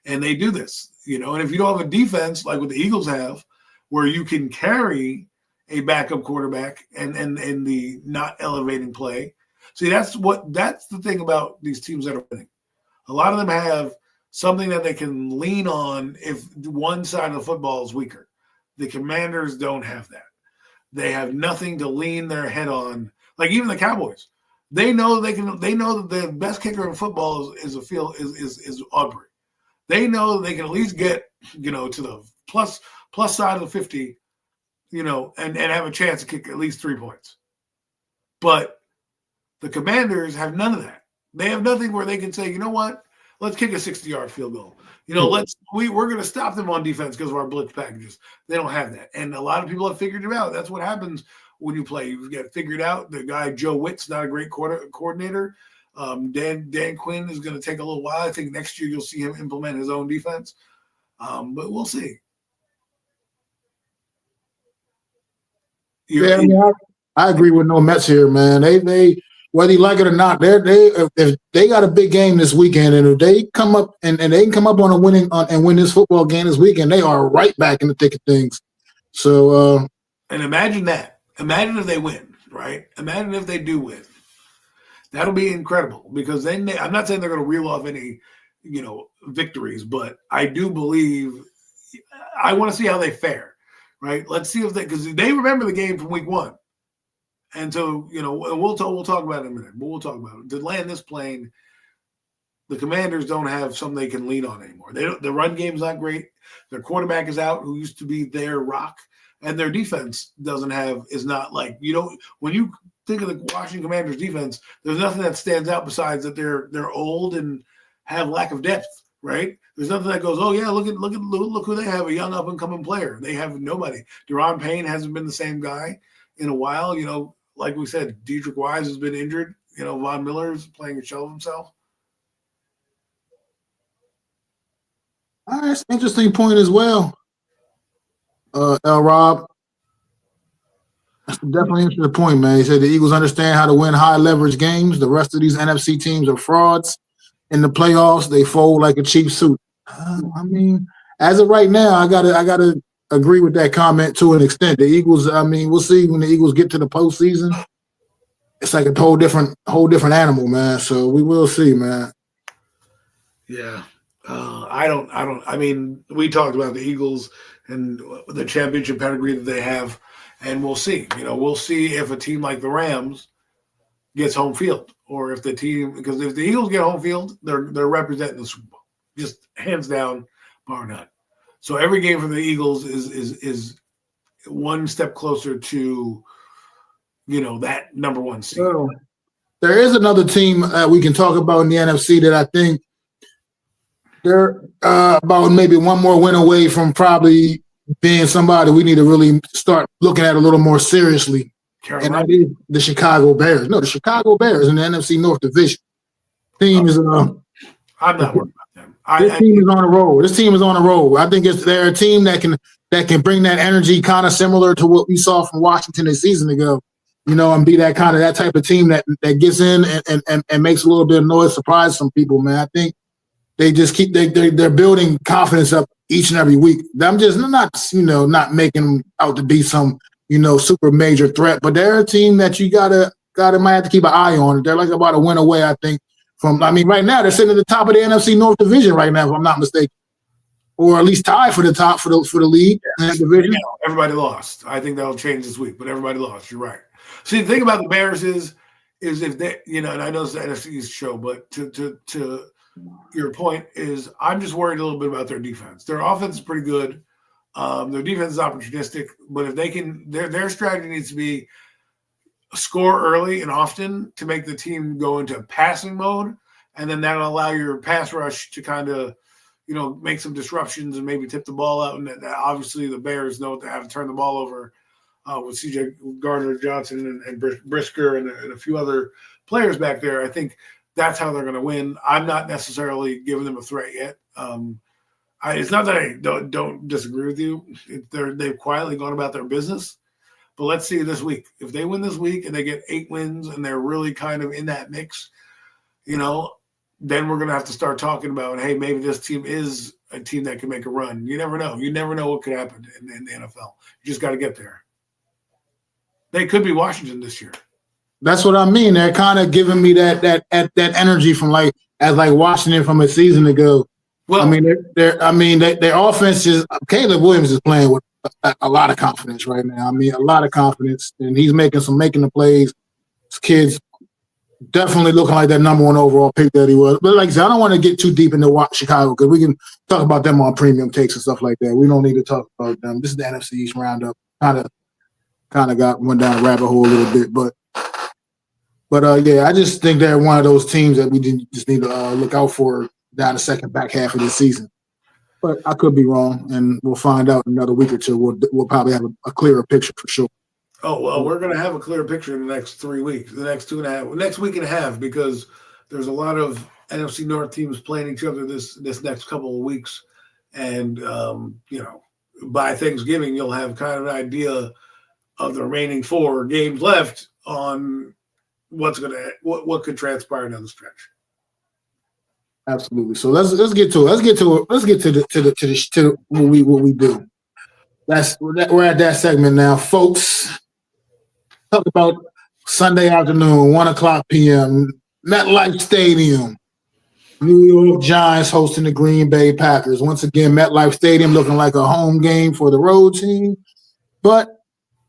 And they do this, and if you don't have a defense like what the Eagles have, where you can carry a backup quarterback and the not elevating play. See, that's the thing about these teams that are winning. A lot of them have something that they can lean on if one side of the football is weaker. The Commanders don't have that. They have nothing to lean their head on. Like even the Cowboys. They know they know that the best kicker in football is Aubrey. They know that they can at least get, to the plus side of the 50, and have a chance to kick at least 3 points. But the Commanders have none of that. They have nothing where they can say, you know what, let's kick a 60-yard field goal. We're going to stop them on defense because of our blitz packages. They don't have that. And a lot of people have figured it out. That's what happens when you play. You get figured out. The guy, Joe Witt's not a great coordinator. Dan Quinn is going to take a little while. I think next year you'll see him implement his own defense. But we'll see. I agree with no Mets here, man. They whether you like it or not, if they got a big game this weekend, and if they come up and they can come up on a winning and win this football game this weekend, they are right back in the thick of things. So, and imagine that. Imagine if they win, right? Imagine if they do win. That'll be incredible because I'm not saying they're going to reel off any, victories, but I do believe I want to see how they fare, right? Let's see if because they remember the game from week 1. And so, we'll talk about it in a minute, but we'll talk about it. To land this plane, the Commanders don't have something they can lean on anymore. The run game's not great. Their quarterback is out, who used to be their rock, and their defense is not like when you think of the Washington Commanders defense, there's nothing that stands out besides that they're old and have lack of depth, right? There's nothing that goes, oh yeah, look who they have, a young up and coming player. They have nobody. Deron Payne hasn't been the same guy in a while. Like we said, Dedrick Wise has been injured. Von Miller's playing a shell of himself. That's an interesting point as well, Rob. That's definitely an interesting point, man. He said the Eagles understand how to win high leverage games. The rest of these NFC teams are frauds. In the playoffs, they fold like a cheap suit. I mean, as of right now, I gotta agree with that comment to an extent. The Eagles, we'll see when the Eagles get to the postseason. It's like a whole different animal, man. So we will see, man. Yeah. I mean, we talked about the Eagles and the championship pedigree that they have, and we'll see. We'll see if a team like the Rams gets home field, or if because if the Eagles get home field, they're representing the Super Bowl, just hands down, bar none. So every game for the Eagles is one step closer to, that number one seed. Well, there is another team we can talk about in the NFC that I think they're about maybe one more win away from probably being somebody we need to really start looking at a little more seriously. Carolina. And that is the Chicago Bears. No, the Chicago Bears in the NFC North Division. Team is I'm not worried about them. This team is on a roll. I think they're a team that can bring that energy kind of similar to what we saw from Washington a season ago. And be that type of team that gets in and makes a little bit of noise, surprise some people, man. I think they just they're building confidence up each and every week. I'm just not making them out to be some super major threat, but they're a team that you might have to keep an eye on. They're like about a win away, I think. Right now they're sitting at the top of the NFC North Division right now, if I'm not mistaken, or at least tied for the top for the lead in that division. Everybody lost. I think that'll change this week, but everybody lost. You're right. See, the thing about the Bears is if they, and I know it's the NFC East show, but to your point is I'm just worried a little bit about their defense. Their offense is pretty good. Their defense is opportunistic, but if they can, their strategy needs to be score early and often to make the team go into passing mode, and then that'll allow your pass rush to kind of, make some disruptions and maybe tip the ball out. And obviously the Bears know how to turn the ball over with C.J. Gardner-Johnson and Brisker and a few other players back there. I think that's how they're going to win. I'm not necessarily giving them a threat yet. It's not that I don't disagree with you. They've quietly gone about their business. But let's see this week. If they win this week and they get 8 wins and they're really kind of in that mix, then we're going to have to start talking about, hey, maybe this team is a team that can make a run. You never know. You never know what could happen in the NFL. You just got to get there. They could be Washington this year. That's what I mean. They're kind of giving me that energy from like Washington from a season ago. Well, their offense is Caleb Williams is playing with a lot of confidence right now. A lot of confidence, and he's making the plays. His kids definitely looking like that number one overall pick that he was. But like I said, I don't want to get too deep into Chicago because we can talk about them on premium takes and stuff like that. We don't need to talk about them. This is the NFC East roundup. Kind of went down a rabbit hole a little bit, but I just think they're one of those teams that we just need to look out for down the second back half of the season. But I could be wrong, and we'll find out in another week or two. We'll probably have a clearer picture for sure. Oh, well, we're going to have a clearer picture in the next 3 weeks, next week and a half, because there's a lot of NFC North teams playing each other this next couple of weeks. And, by Thanksgiving, you'll have kind of an idea of the remaining 4 games left on what could transpire down the stretch. Absolutely. So let's get to it. Let's get to what we do. We're at that segment now, folks. Talk about Sunday afternoon, 1:00 p.m. MetLife Stadium. New York Giants hosting the Green Bay Packers. Once again, MetLife Stadium looking like a home game for the road team, but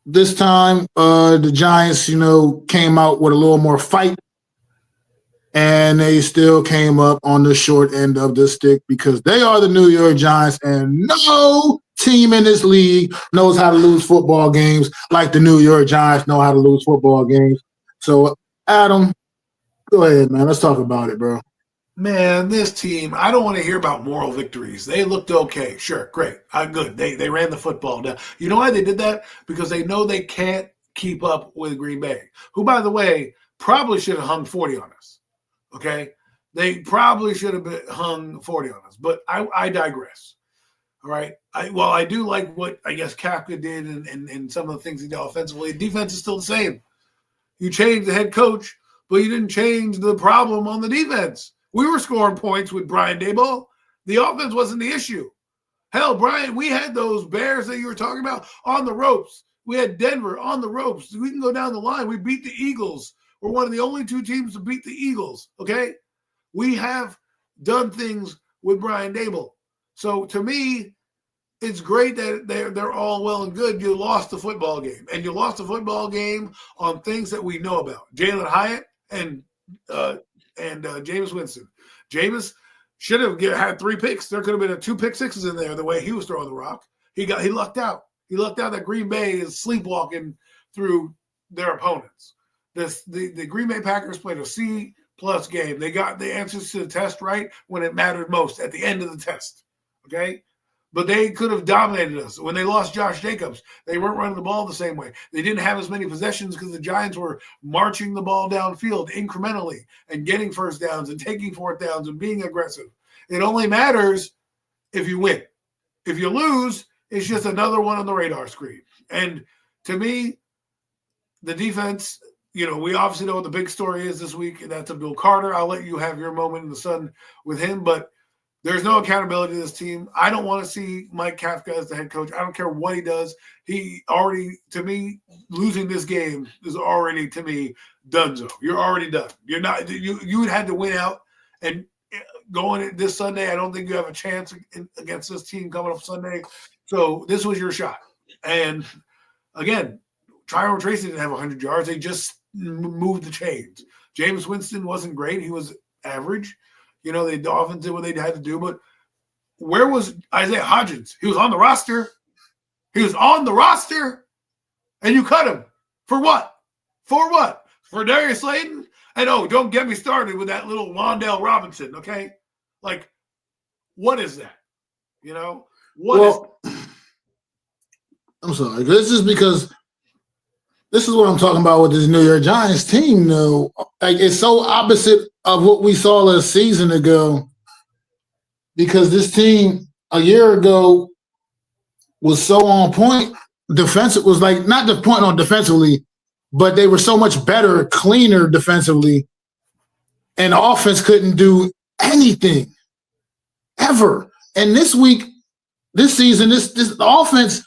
this time, the Giants, came out with a little more fight, and they still came up on the short end of the stick because they are the New York Giants, and no team in this league knows how to lose football games like the New York Giants know how to lose football games. So, Adam, go ahead, man. Let's talk about it, bro. Man, this team, I don't want to hear about moral victories. They looked okay. Sure, great. Good. They ran the football down. You know why they did that? Because they know they can't keep up with Green Bay, who, by the way, probably should have hung 40 on us. Okay? They probably should have hung 40 on us. But I digress. All right? I do like what, I guess, Kafka did and some of the things he did offensively. Defense is still the same. You changed the head coach, but you didn't change the problem on the defense. We were scoring points with Brian Daboll. The offense wasn't the issue. Hell, Brian, we had those Bears that you were talking about on the ropes. We had Denver on the ropes. We can go down the line. We beat the Eagles. We're one of the only two teams to beat the Eagles, okay? We have done things with Brian Daboll. So, to me, it's great that they're all well and good. You lost the football game. And you lost the football game on things that we know about. Jalen Hyatt and Jameis Winston. Jameis should have had 3 picks. There could have been 2 pick sixes in there the way he was throwing the rock. He lucked out. He lucked out that Green Bay is sleepwalking through their opponents. The Green Bay Packers played a C-plus game. They got the answers to the test right when it mattered most at the end of the test. Okay? But they could have dominated us. When they lost Josh Jacobs, they weren't running the ball the same way. They didn't have as many possessions because the Giants were marching the ball downfield incrementally and getting first downs and taking fourth downs and being aggressive. It only matters if you win. If you lose, it's just another one on the radar screen. And to me, the defense, we obviously know what the big story is this week, and that's Abdul Carter. I'll let you have your moment in the sun with him, but there's no accountability to this team. I don't want to see Mike Kafka as the head coach. I don't care what he does. He already, to me, losing this game is already, to me, donezo. You're already done. You're not. You would had to win out, and going this Sunday, I don't think you have a chance against this team coming up Sunday. So this was your shot. And again, Tyrone Tracy didn't have 100 yards. They just moved the chains. Jameis Winston wasn't great. He was average. The Dolphins did what they had to do, but where was Isaiah Hodgins? He was on the roster. And you cut him. For what? For Darius Slayton? And don't get me started with that little Wan'Dale Robinson, okay? Like, what is that? I'm sorry. This is because this is what I'm talking about with this New York Giants team, though. Like, it's so opposite of what we saw a season ago, because this team a year ago was so on point. Defensive was like not the point on defensively, but they were so much better, cleaner defensively, and the offense couldn't do anything ever. And this season, this offense,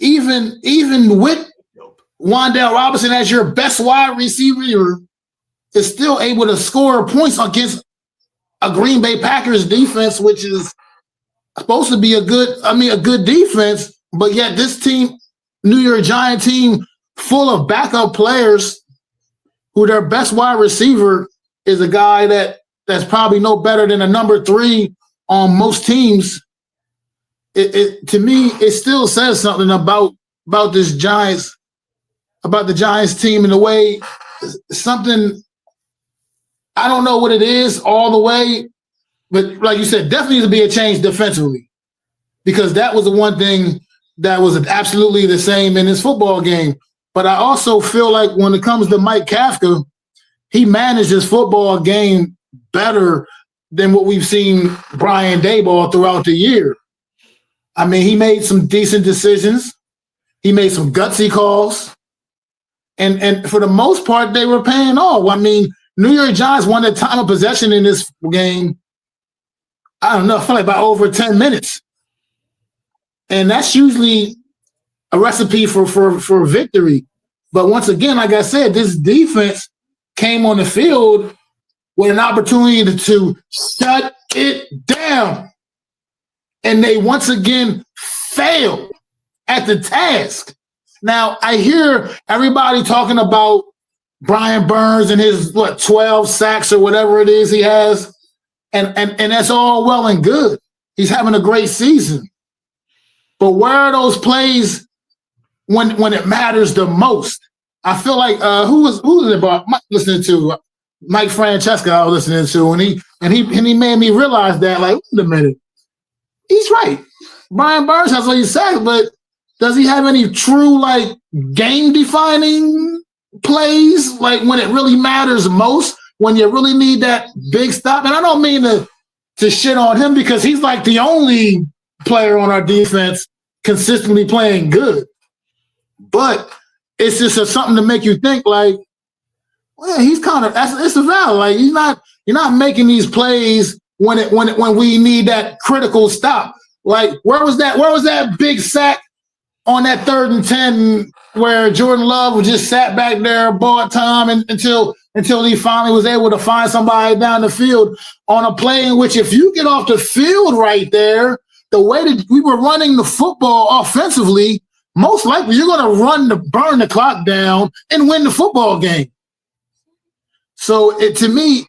even with Wan'Dale Robinson as your best wide receiver, is still able to score points against a Green Bay Packers defense, which is supposed to be a good defense, but yet this team, New York Giant team, full of backup players, who their best wide receiver is a guy that's probably no better than a number 3 on most teams. To me, it still says something about this Giants, about the Giants team, in the way something. I don't know what it is all the way, but like you said, definitely needs to be a change defensively, because that was the one thing that was absolutely the same in this football game. But I also feel like when it comes to Mike Kafka, he managed his football game better than what we've seen Brian Daboll throughout the year. I mean, he made some decent decisions. He made some gutsy calls. And for the most part, they were paying off. I mean, New York Giants won the time of possession in this game, I don't know, I feel like by over 10 minutes. And that's usually a recipe for victory. But once again, like I said, this defense came on the field with an opportunity to shut it down. And they once again failed at the task. Now, I hear everybody talking about Brian Burns and his 12 sacks or whatever it is he has, and that's all well and good. He's having a great season. But where are those plays when it matters the most? I feel like who was it about listening to Mike Francesca I was listening to, and he made me realize that, like, wait a minute, he's right. Brian Burns has what he said, but does he have any true like game defining plays, like when it really matters most, when you really need that big stop? And I don't mean to shit on him because he's like the only player on our defense consistently playing good. But it's just something to make you think like, well, he's kind of, it's a valid. Like you're not making these plays when we need that critical stop. Like where was that big sack on that 3rd and 10 where Jordan Love just sat back there, bought time until he finally was able to find somebody down the field on a play in which if you get off the field right there, the way that we were running the football offensively, most likely you're going to burn the clock down and win the football game. So to me,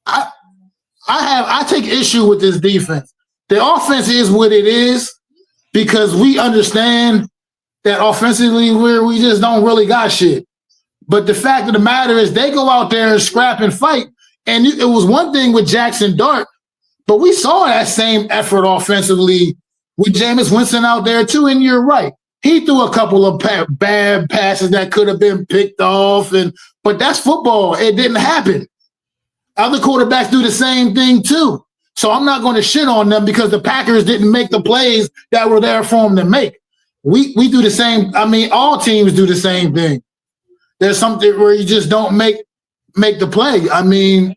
I take issue with this defense. The offense is what it is because we understand that offensively we just don't really got shit. But the fact of the matter is they go out there and scrap and fight. And it was one thing with Jackson Dart, but we saw that same effort offensively with Jameis Winston out there too. And you're right. He threw a couple of bad passes that could have been picked off. But that's football. It didn't happen. Other quarterbacks do the same thing too. So I'm not going to shit on them because the Packers didn't make the plays that were there for them to make. We do the same. I mean, all teams do the same thing. There's something where you just don't make the play. I mean,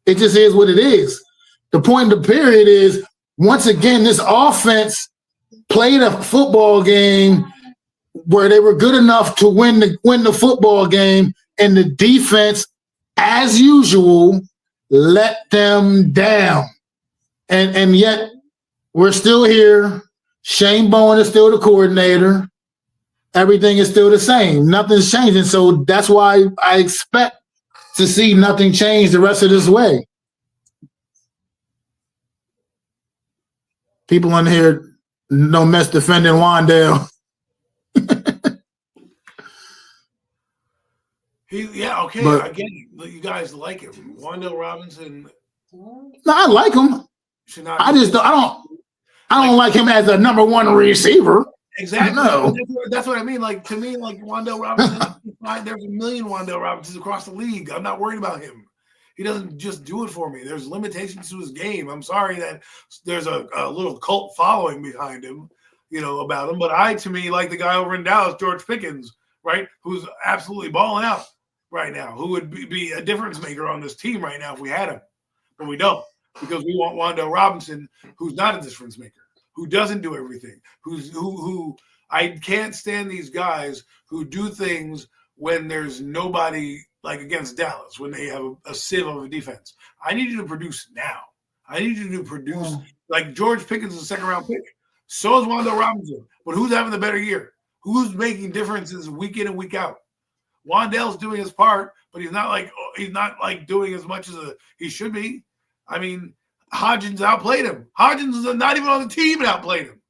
it just is what it is. The point of the period is, once again, this offense played a football game where they were good enough to win the football game, and the defense, as usual, let them down. And yet we're still here. Shane Bowen is still the coordinator. Everything is still the same. Nothing's changing. So that's why I expect to see nothing change the rest of this way. People in here no mess defending Wandale. Okay. But, I get it. You guys like him. Wandale Robinson. No, I like him. I don't like him as a number one receiver. Exactly. No. That's what I mean. Like, to me, like Wandale Robinson, there's a million Wandale Robinsons across the league. I'm not worried about him. He doesn't just do it for me. There's limitations to his game. I'm sorry that there's a little cult following behind him, about him. But to me, like the guy over in Dallas, George Pickens, right, who's absolutely balling out right now, who would be a difference maker on this team right now if we had him. But we don't, because we want Wandale Robinson, who's not a difference maker, who doesn't do everything, who I can't stand these guys who do things when there's nobody, like against Dallas, when they have a sieve of a defense. I need you to produce now. I need you to produce like George Pickens is a second-round pick. So is Wandale Robinson. But who's having the better year? Who's making differences week in and week out? Wandale's doing his part, but he's not like doing as much as he should be. I mean, Hodgins outplayed him. Hodgins is not even on the team and outplayed him.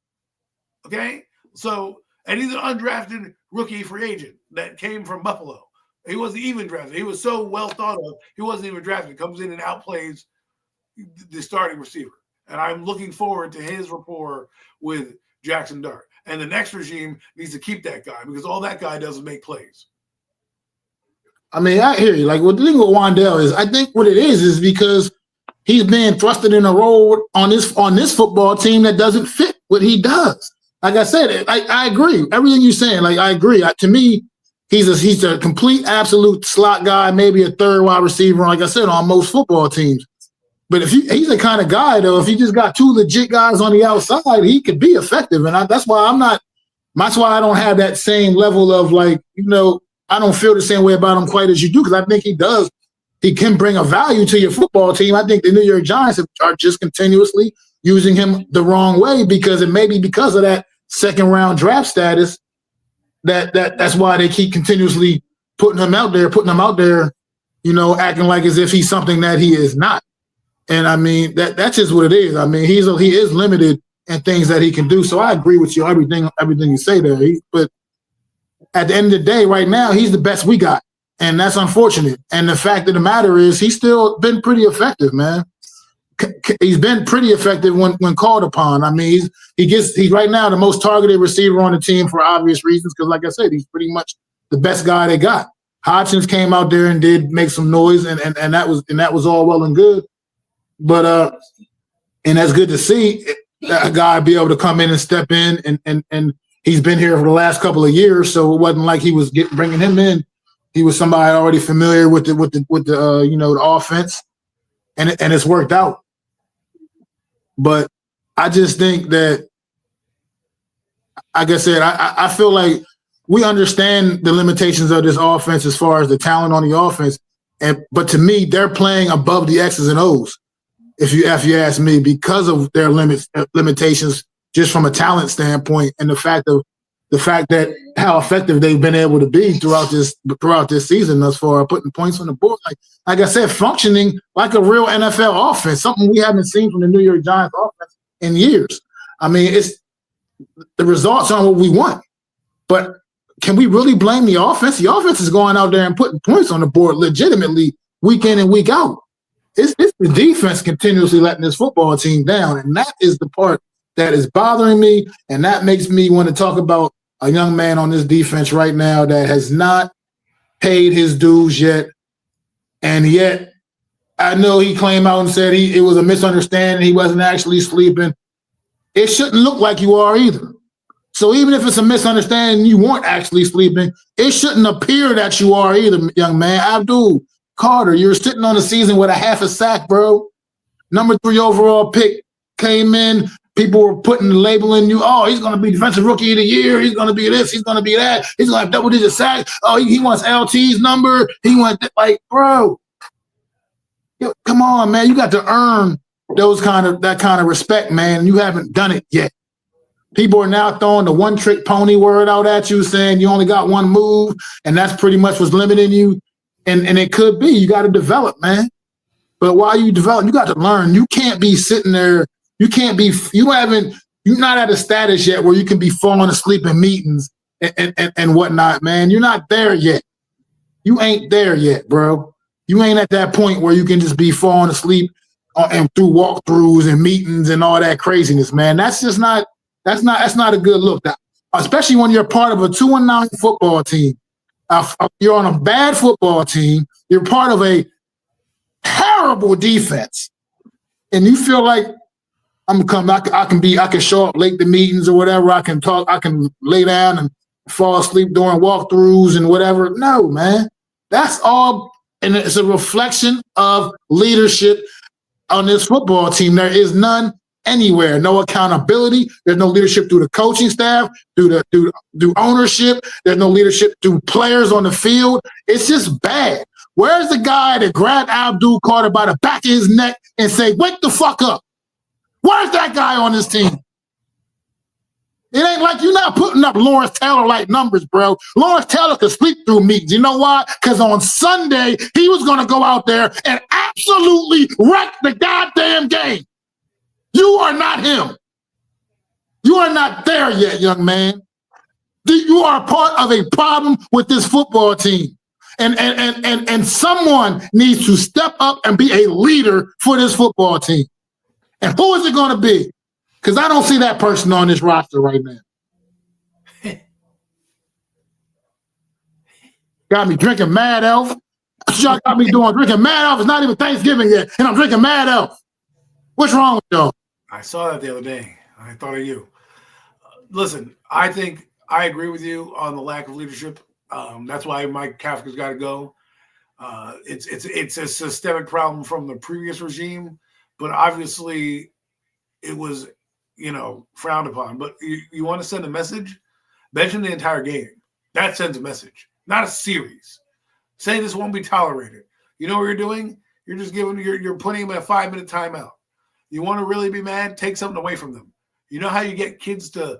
Okay? So, and he's an undrafted rookie free agent that came from Buffalo. He wasn't even drafted. He was so well thought of, he wasn't even drafted. Comes in and outplays the starting receiver. And I'm looking forward to his rapport with Jackson Dart. And the next regime needs to keep that guy because all that guy does is make plays. I mean, I hear you. Like, what the thing with Wandale is, I think what it is because he's being thrusted in a role on this football team that doesn't fit what he does. Like I said, I agree. Everything you're saying, like, I agree. To me, he's a complete, absolute slot guy, maybe a third wide receiver, like I said, on most football teams. But if he's the kind of guy, though, if he just got two legit guys on the outside, he could be effective. And that's why I don't have that same level of, like, I don't feel the same way about him quite as you do, because I think he does. He can bring a value to your football team. I think the New York Giants are just continuously using him the wrong way because it may be because of that second-round draft status that's why they keep continuously putting him out there, acting like as if he's something that he is not. And I mean, that's just what it is. I mean, he is limited in things that he can do. So I agree with you, everything you say there. But at the end of the day, right now, he's the best we got. And that's unfortunate. And the fact of the matter is he's still been pretty effective, man. He's been pretty effective when called upon. I mean, he's right now the most targeted receiver on the team for obvious reasons because, like I said, he's pretty much the best guy they got. Hodgins came out there and did make some noise, and that was all well and good. But and that's good to see a guy be able to come in and step in, and he's been here for the last couple of years, so it wasn't like he was bringing him in. He was somebody already familiar with the offense, and it's worked out. But I just think that, like I said, I feel like we understand the limitations of this offense as far as the talent on the offense, but to me, they're playing above the X's and O's. If you ask me, because of their limitations, just from a talent standpoint, and the fact that how effective they've been able to be throughout this season thus far, putting points on the board, like I said, functioning like a real NFL offense, something we haven't seen from the New York Giants offense in years. I mean, it's the results aren't what we want, but can we really blame the offense? The offense is going out there and putting points on the board legitimately week in and week out. It's the defense continuously letting this football team down, and that is the part that is bothering me, and that makes me want to talk about a young man on this defense right now that has not paid his dues yet, and yet I know he came out and said it was a misunderstanding, he wasn't actually sleeping. It shouldn't look like you are either. So even if it's a misunderstanding, you weren't actually sleeping, it shouldn't appear that you are either, young man. Abdul Carter, you're sitting on the season with a half a sack, bro. Number 3 overall pick, came in. People were labeling you, oh, he's going to be defensive rookie of the year. He's going to be this. He's going to be that. He's going to have double-digit sacks. Oh, he wants LT's number. He wants, bro, come on, man. You got to earn that kind of respect, man. You haven't done it yet. People are now throwing the one-trick pony word out at you, saying you only got one move, and that's pretty much what's limiting you. And it could be. You got to develop, man. But while you develop, you got to learn. You can't be sitting there. You're not at a status yet where you can be falling asleep in meetings and whatnot, man. You're not there yet. You ain't there yet, bro. You ain't at that point where you can just be falling asleep and through walkthroughs and meetings and all that craziness, man. That's not a good look. Especially when you're part of a 2-9 football team. You're on a bad football team. You're part of a terrible defense, and you feel like I'm gonna come back. I can show up late to meetings or whatever. I can talk. I can lay down and fall asleep during walkthroughs and whatever. No, man, that's all, and it's a reflection of leadership on this football team. There is none anywhere. No accountability. There's no leadership through the coaching staff, through ownership. There's no leadership through players on the field. It's just bad. Where's the guy that grabbed Abdul Carter by the back of his neck and say, "Wake the fuck up"? Where's that guy on this team? It ain't like you're not putting up Lawrence Taylor-like numbers, bro. Lawrence Taylor could sleep through meetings. You know why? Because on Sunday, he was going to go out there and absolutely wreck the goddamn game. You are not him. You are not there yet, young man. You are part of a problem with this football team. And someone needs to step up and be a leader for this football team. And who is it going to be? Because I don't see that person on this roster right now. Got me drinking Mad Elf. Y'all got me drinking Mad Elf. It's not even Thanksgiving yet, and I'm drinking Mad Elf. What's wrong with y'all? I saw that the other day. I thought of you. Listen, I think I agree with you on the lack of leadership. That's why Mike Kafka's got to go. It's a systemic problem from the previous regime, but obviously it was, frowned upon. But you want to send a message? Mention the entire game. That sends a message, not a series. Say this won't be tolerated. You know what you're doing? You're just you're putting them in a 5-minute timeout. You want to really be mad? Take something away from them. You know how you get kids to,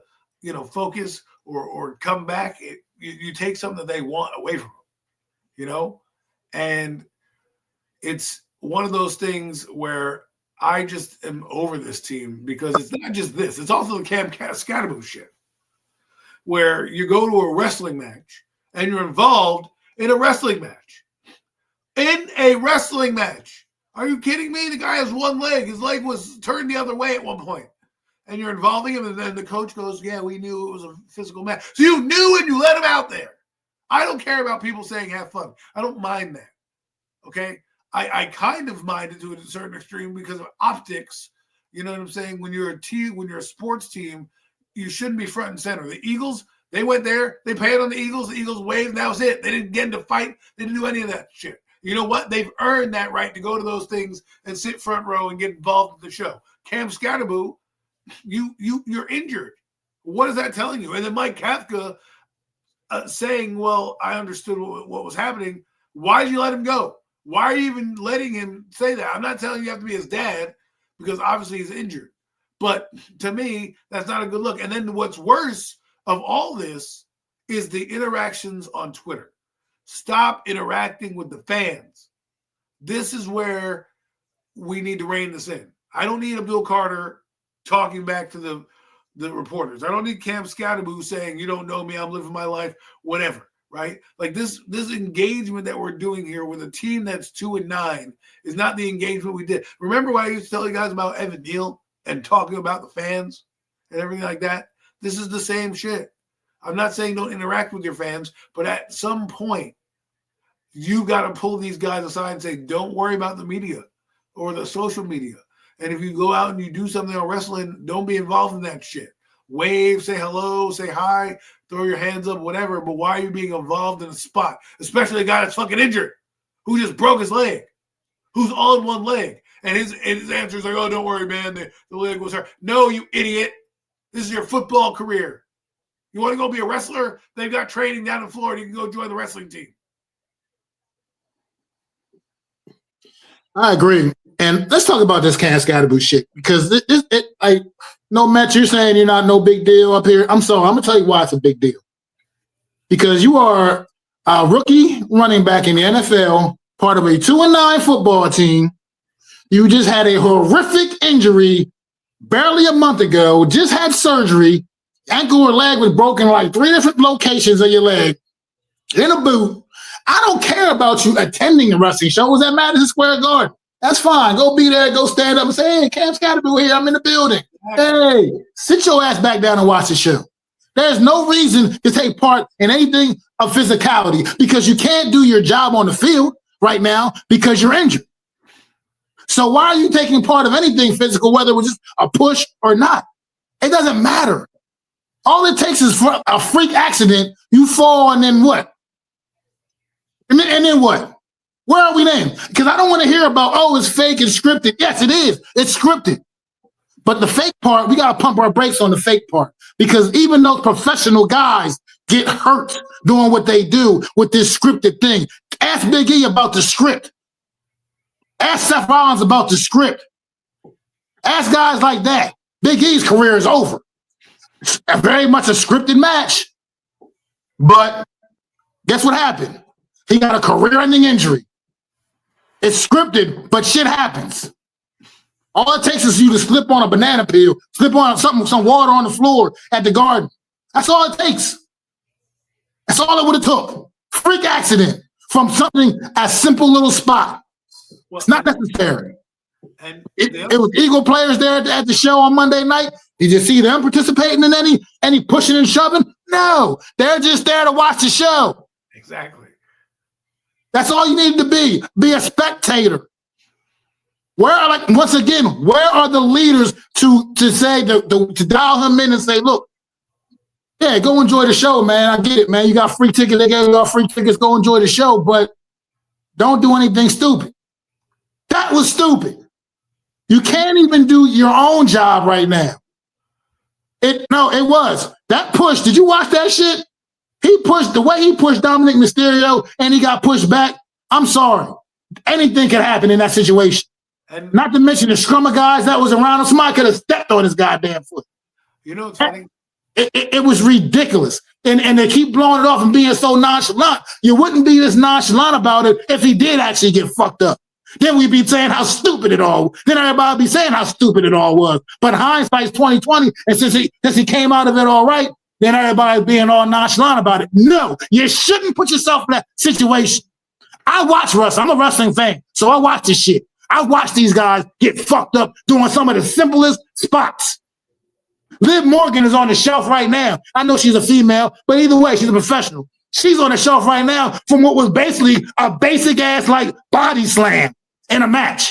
focus or come back, you take something that they want away from them, and it's one of those things where I just am over this team because it's not just this. It's also the Cam Scatterboo shit where you go to a wrestling match and you're involved in a wrestling match. In a wrestling match. Are you kidding me? The guy has one leg. His leg was turned the other way at one point. And you're involving him, and then the coach goes, yeah, we knew it was a physical match. So you knew and you let him out there. I don't care about people saying have fun. I don't mind that. Okay? I kind of mind it to a certain extreme because of optics. You know what I'm saying? When you're a team, when you're a sports team, you shouldn't be front and center. The Eagles, they went there. They paid on the Eagles waved, and that was it. They didn't get into fight. They didn't do any of that shit. You know what? They've earned that right to go to those things and sit front row and get involved in the show. Cam Scatterboo, you're injured. What is that telling you? And then Mike Kafka saying, well, I understood what was happening. Why did you let him go? Why are you even letting him say that? I'm not telling you have to be his dad because obviously he's injured. But to me, that's not a good look. And then what's worse of all this is the interactions on Twitter. Stop interacting with the fans. This is where we need to rein this in. I don't need Abdul Carter talking back to the reporters. I don't need Cam Scatterboo saying, you don't know me, I'm living my life, whatever, right? Like this engagement that we're doing here with a team that's 2-9 is not the engagement we did. Remember what I used to tell you guys about Evan Neal and talking about the fans and everything like that? This is the same shit. I'm not saying don't interact with your fans, but at some point, you got to pull these guys aside and say, don't worry about the media or the social media. And if you go out and you do something on wrestling, don't be involved in that shit. Wave, say hello, say hi, throw your hands up, whatever. But why are you being involved in a spot? Especially a guy that's fucking injured, who just broke his leg, who's on one leg. And his answer is like, oh, don't worry, man, the leg was hurt. No, you idiot. This is your football career. You want to go be a wrestler? They've got training down in Florida. You can go join the wrestling team. I agree. And let's talk about this Cam Scatterboo shit because no, Matt, you're saying you're not no big deal up here. I'm sorry. I'm going to tell you why it's a big deal. Because you are a rookie running back in the NFL, part of a 2-9 football team. You just had a horrific injury barely a month ago, just had surgery. Ankle or leg was broken like 3 different locations of your leg in a boot. I don't care about you attending the wrestling show. It was at Madison Square Garden. That's fine. Go be there. Go stand up and say, hey, Cam Scatterboo here. I'm in the building. Hey, sit your ass back down and watch the show. There's no reason to take part in anything of physicality because you can't do your job on the field right now because you're injured. So why are you taking part of anything physical, whether it was just a push or not? It doesn't matter. All it takes is for a freak accident. You fall and then what? And then what? Where are we then? Because I don't want to hear about, oh, it's fake and scripted. Yes, it is. It's scripted. But the fake part, we got to pump our brakes on the fake part. Because even those professional guys get hurt doing what they do with this scripted thing. Ask Big E about the script. Ask Seth Rollins about the script. Ask guys like that. Big E's career is over. It's very much a scripted match. But guess what happened? He got a career-ending injury. It's scripted, but shit happens. All it takes is you to slip on a banana peel, slip on some water on the floor at the Garden. That's all it takes. That's all it would have took. Freak accident from something as simple little spot. It's not necessary. And it was Eagle players there at the show on Monday night. Did you see them participating in any pushing and shoving? No, they're just there to watch the show. Exactly. That's all you need to be a spectator. Where are the leaders to say to dial him in and say, look, yeah, go enjoy the show, man. I get it, man. You got free tickets. They gave you all free tickets. Go enjoy the show, but don't do anything stupid. That was stupid. You can't even do your own job right now. It was. That push, did you watch that shit? The way he pushed Dominic Mysterio and he got pushed back. I'm sorry. Anything could happen in that situation. And not to mention the scrum of guys that was around him. Somebody could have stepped on his goddamn foot. You know what's funny? It was ridiculous. And they keep blowing it off and being so nonchalant. You wouldn't be this nonchalant about it if he did actually get fucked up. Then we'd be saying how stupid it all. Then everybody would be saying how stupid it all was. But hindsight's 2020, and since he came out of it all right, then everybody's being all nonchalant about it. No, you shouldn't put yourself in that situation. I watch wrestling. I'm a wrestling fan, so I watch this shit. I watch these guys get fucked up doing some of the simplest spots. Liv Morgan is on the shelf right now. I know she's a female, but either way, she's a professional. She's on the shelf right now from what was basically a basic ass like body slam in a match.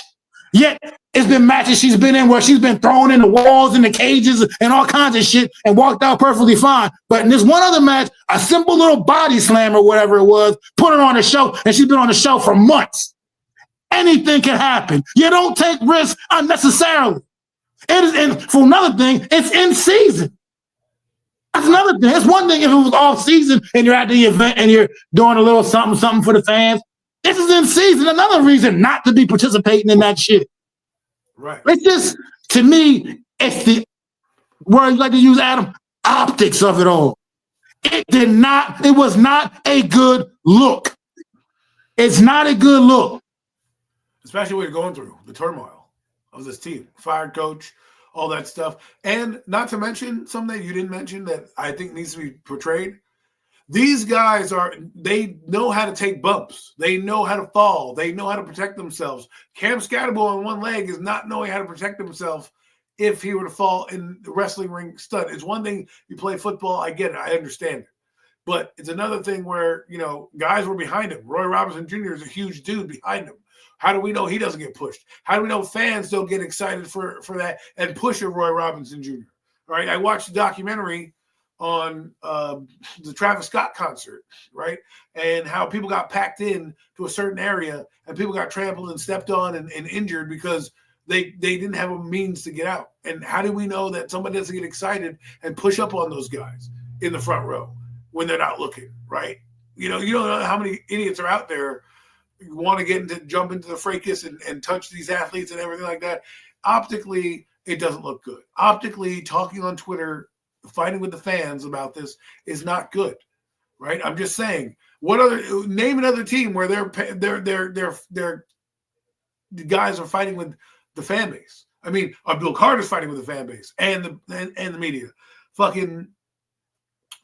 Yet it's been matches she's been in where she's been thrown in the walls and the cages and all kinds of shit and walked out perfectly fine. But in this one other match, a simple little body slam or whatever it was, put her on the show, and she's been on the show for months. Anything can happen. You don't take risks unnecessarily. It is, and for another thing, it's in season. That's another thing. It's one thing if it was off season and you're at the event and you're doing a little something for the fans. This is in season. Another reason not to be participating in that shit. Right. It's just, to me, it's the word you like to use, Adam, optics of it all. It was not a good look. It's not a good look. Especially what you're going through, the turmoil of this team, fired coach, all that stuff. And not to mention something that you didn't mention that I think needs to be portrayed. These guys they know how to take bumps. They know how to fall. They know how to protect themselves. Cam Scatterbo on one leg is not knowing how to protect himself if he were to fall in the wrestling ring stunt. It's one thing you play football. I get it. I understand it. But it's another thing where, guys were behind him. Roy Robinson Jr. is a huge dude behind him. How do we know he doesn't get pushed? How do we know fans don't get excited for that and push a Roy Robinson Jr.? All right, I watched a documentary on the Travis Scott concert, right, and how people got packed in to a certain area and people got trampled and stepped on and injured because they didn't have a means to get out. And how do we know that somebody doesn't get excited and push up on those guys in the front row when they're not looking, right? You don't know how many idiots are out there want to jump into the fracas and touch these athletes and everything like that. Optically, it doesn't look good. Optically, talking on Twitter, fighting with the fans about this is not good, right? I'm just saying. Name another team where their guys are fighting with the fan base. I mean, Bill Carter's fighting with the fan base and the media. Fucking.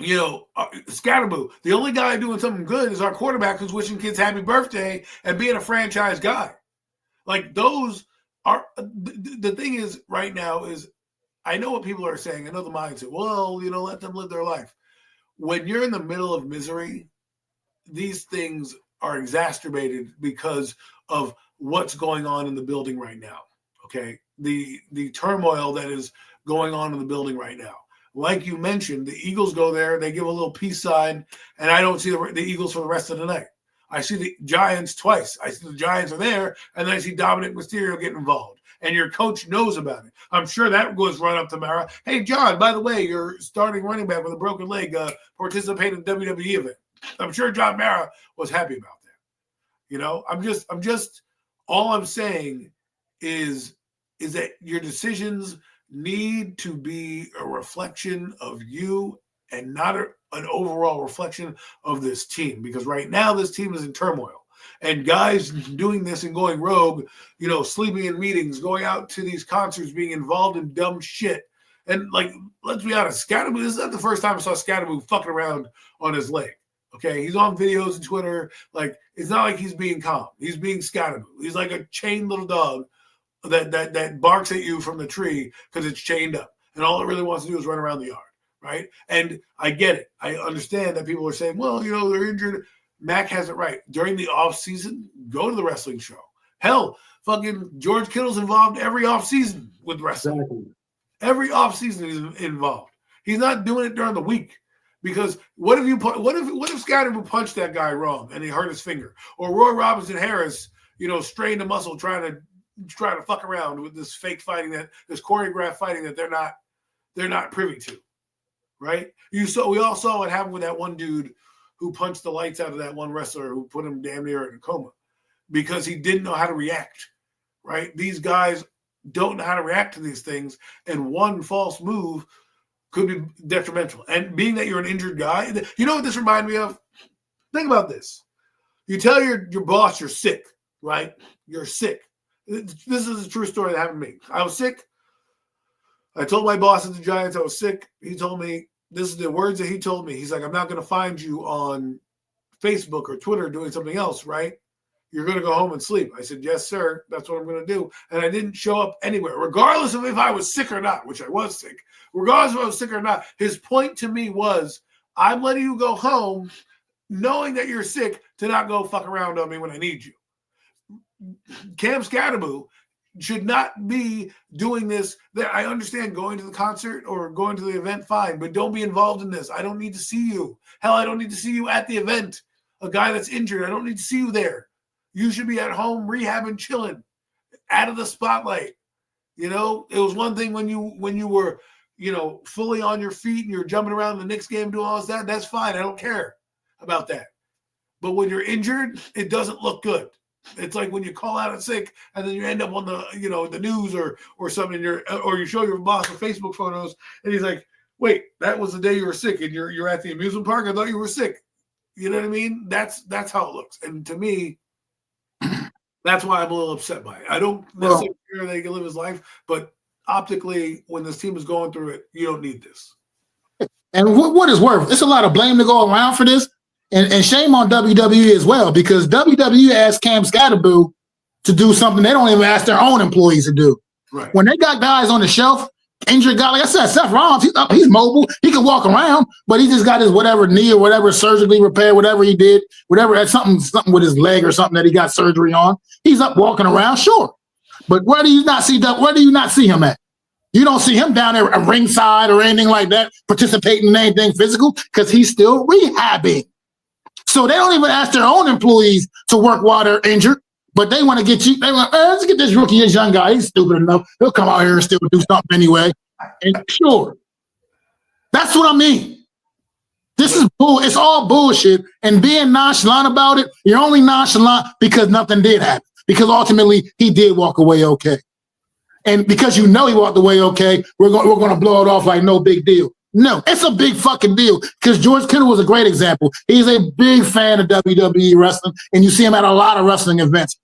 Scatterboo, the only guy doing something good is our quarterback who's wishing kids happy birthday and being a franchise guy. Like, those are the thing is right now is I know what people are saying. I know the mindset. Well, let them live their life. When you're in the middle of misery, these things are exacerbated because of what's going on in the building right now. Okay. The turmoil that is going on in the building right now. Like you mentioned, the Eagles go there, they give a little peace sign, and I don't see the Eagles for the rest of the night. I see the Giants twice. I see the Giants are there, and then I see Dominic Mysterio getting involved. And your coach knows about it. I'm sure that goes run up to Mara. Hey, John, by the way, you're starting running back with a broken leg, participating in the WWE event. I'm sure John Mara was happy about that. I'm just all I'm saying is that your decisions need to be a reflection of you and not an overall reflection of this team, because right now this team is in turmoil and guys doing this and going rogue, sleeping in meetings, going out to these concerts, being involved in dumb shit. And let's be honest, Scatterboo, this is not the first time I saw Scatterboo fucking around on his leg. Okay. He's on videos and Twitter. It's not like he's being calm. He's being Scatterboo. He's like a chained little dog that barks at you from the tree because it's chained up, and all it really wants to do is run around the yard, right? And I get it. I understand that people are saying, well, they're injured. Mac has it right. During the off season, go to the wrestling show. Hell, fucking George Kittle's involved every off season with wrestling. Exactly. Every off season he's involved. He's not doing it during the week. Because what if Scatterboo punched that guy wrong and he hurt his finger, or Roy Robinson Harris, strained a muscle trying to fuck around with this fake fighting, this choreographed fighting that they're not privy to, right? We all saw what happened with that one dude who punched the lights out of that one wrestler who put him damn near in a coma because he didn't know how to react, right? These guys don't know how to react to these things, and one false move could be detrimental. And being that you're an injured guy, you know what this reminded me of? Think about this. You tell your boss you're sick, right? You're sick. This is a true story that happened to me. I was sick. I told my boss at the Giants I was sick. He told me, this is the words that he told me. He's like, I'm not going to find you on Facebook or Twitter doing something else, right? You're going to go home and sleep. I said, yes, sir. That's what I'm going to do. And I didn't show up anywhere, regardless of if I was sick or not, which I was sick. Regardless if I was sick or not, his point to me was, I'm letting you go home knowing that you're sick to not go fuck around on me when I need you. Cam Scatterboo should not be doing this. That I understand going to the concert or going to the event, fine, but don't be involved in this. I don't need to see you. Hell, I don't need to see you at the event. A guy that's injured, I don't need to see you there. You should be at home rehabbing, chilling, out of the spotlight. You know, it was one thing when you were, you know, fully on your feet and you're jumping around in the Knicks game doing all that. That's fine. I don't care about that. But when you're injured, it doesn't look good. It's like when you call out at sick and then you end up on the, you know, the news or something, or you show your boss the Facebook photos and he's like, wait, that was the day you were sick and you're at the amusement park. I thought you were sick. You know what I mean? That's how it looks. And to me, that's why I'm a little upset by it. I don't necessarily care that he can live his life, but optically, when this team is going through it, you don't need this. And what is worth? It's a lot of blame to go around for this. And shame on WWE as well, because WWE asked Cam Scatterboo to do something they don't even ask their own employees to do. Right. When they got guys on the shelf, injured guy, like I said, Seth Rollins, he's mobile. He can walk around, but he just got his whatever knee or whatever surgically repaired, whatever he did, whatever had something with his leg or something that he got surgery on. He's up walking around, sure. But where do you not see him at? You don't see him down there at ringside or anything like that, participating in anything physical, because he's still rehabbing. So they don't even ask their own employees to work while they're injured, but they want to get you. They want, let's get this rookie, this young guy. He's stupid enough. He'll come out here and still do something anyway. And sure, that's what I mean. This is bull. It's all bullshit. And being nonchalant about it, you're only nonchalant because nothing did happen. Because ultimately he did walk away okay. And because you know he walked away okay, we're going to blow it off like no big deal. No, it's a big fucking deal, because George Kittle was a great example. He's a big fan of WWE wrestling, and you see him at a lot of wrestling events.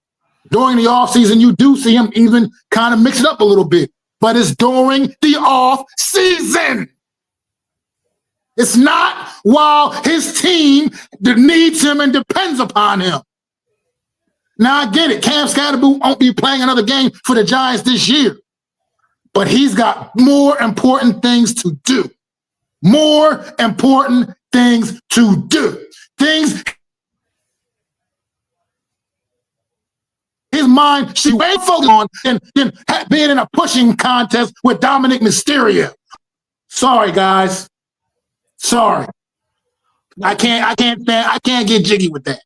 During the offseason, you do see him even kind of mix it up a little bit, but it's during the off season. It's not while his team needs him and depends upon him. Now, I get it. Cam Scatterboo won't be playing another game for the Giants this year, but he's got more important things to do. More important things to do. Things his mind should be focused on than being in a pushing contest with Dominic Mysterio. Sorry, guys. Sorry. I can't get jiggy with that.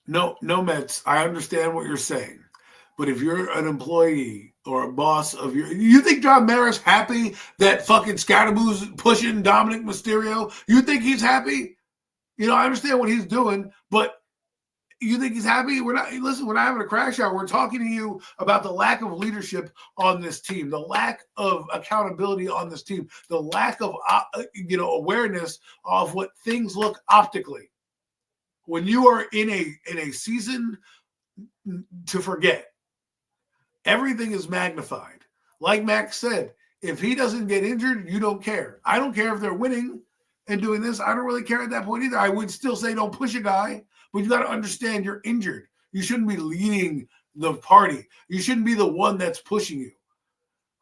No, Mets. I understand what you're saying. But if you're an employee or a boss of you think John Mara's happy that fucking Scatterboo's pushing Dominic Mysterio? You think he's happy? You know, I understand what he's doing, but you think he's happy? We're not. Listen, we're not having a crash out. We're talking to you about the lack of leadership on this team, the lack of accountability on this team, the lack of awareness of what things look optically. When you are in a season to forget, everything is magnified. Like Max said, if he doesn't get injured, you don't care. I don't care if they're winning and doing this. I don't really care at that point either. I would still say don't push a guy, but you got to understand you're injured. You shouldn't be leading the party. You shouldn't be the one that's pushing you,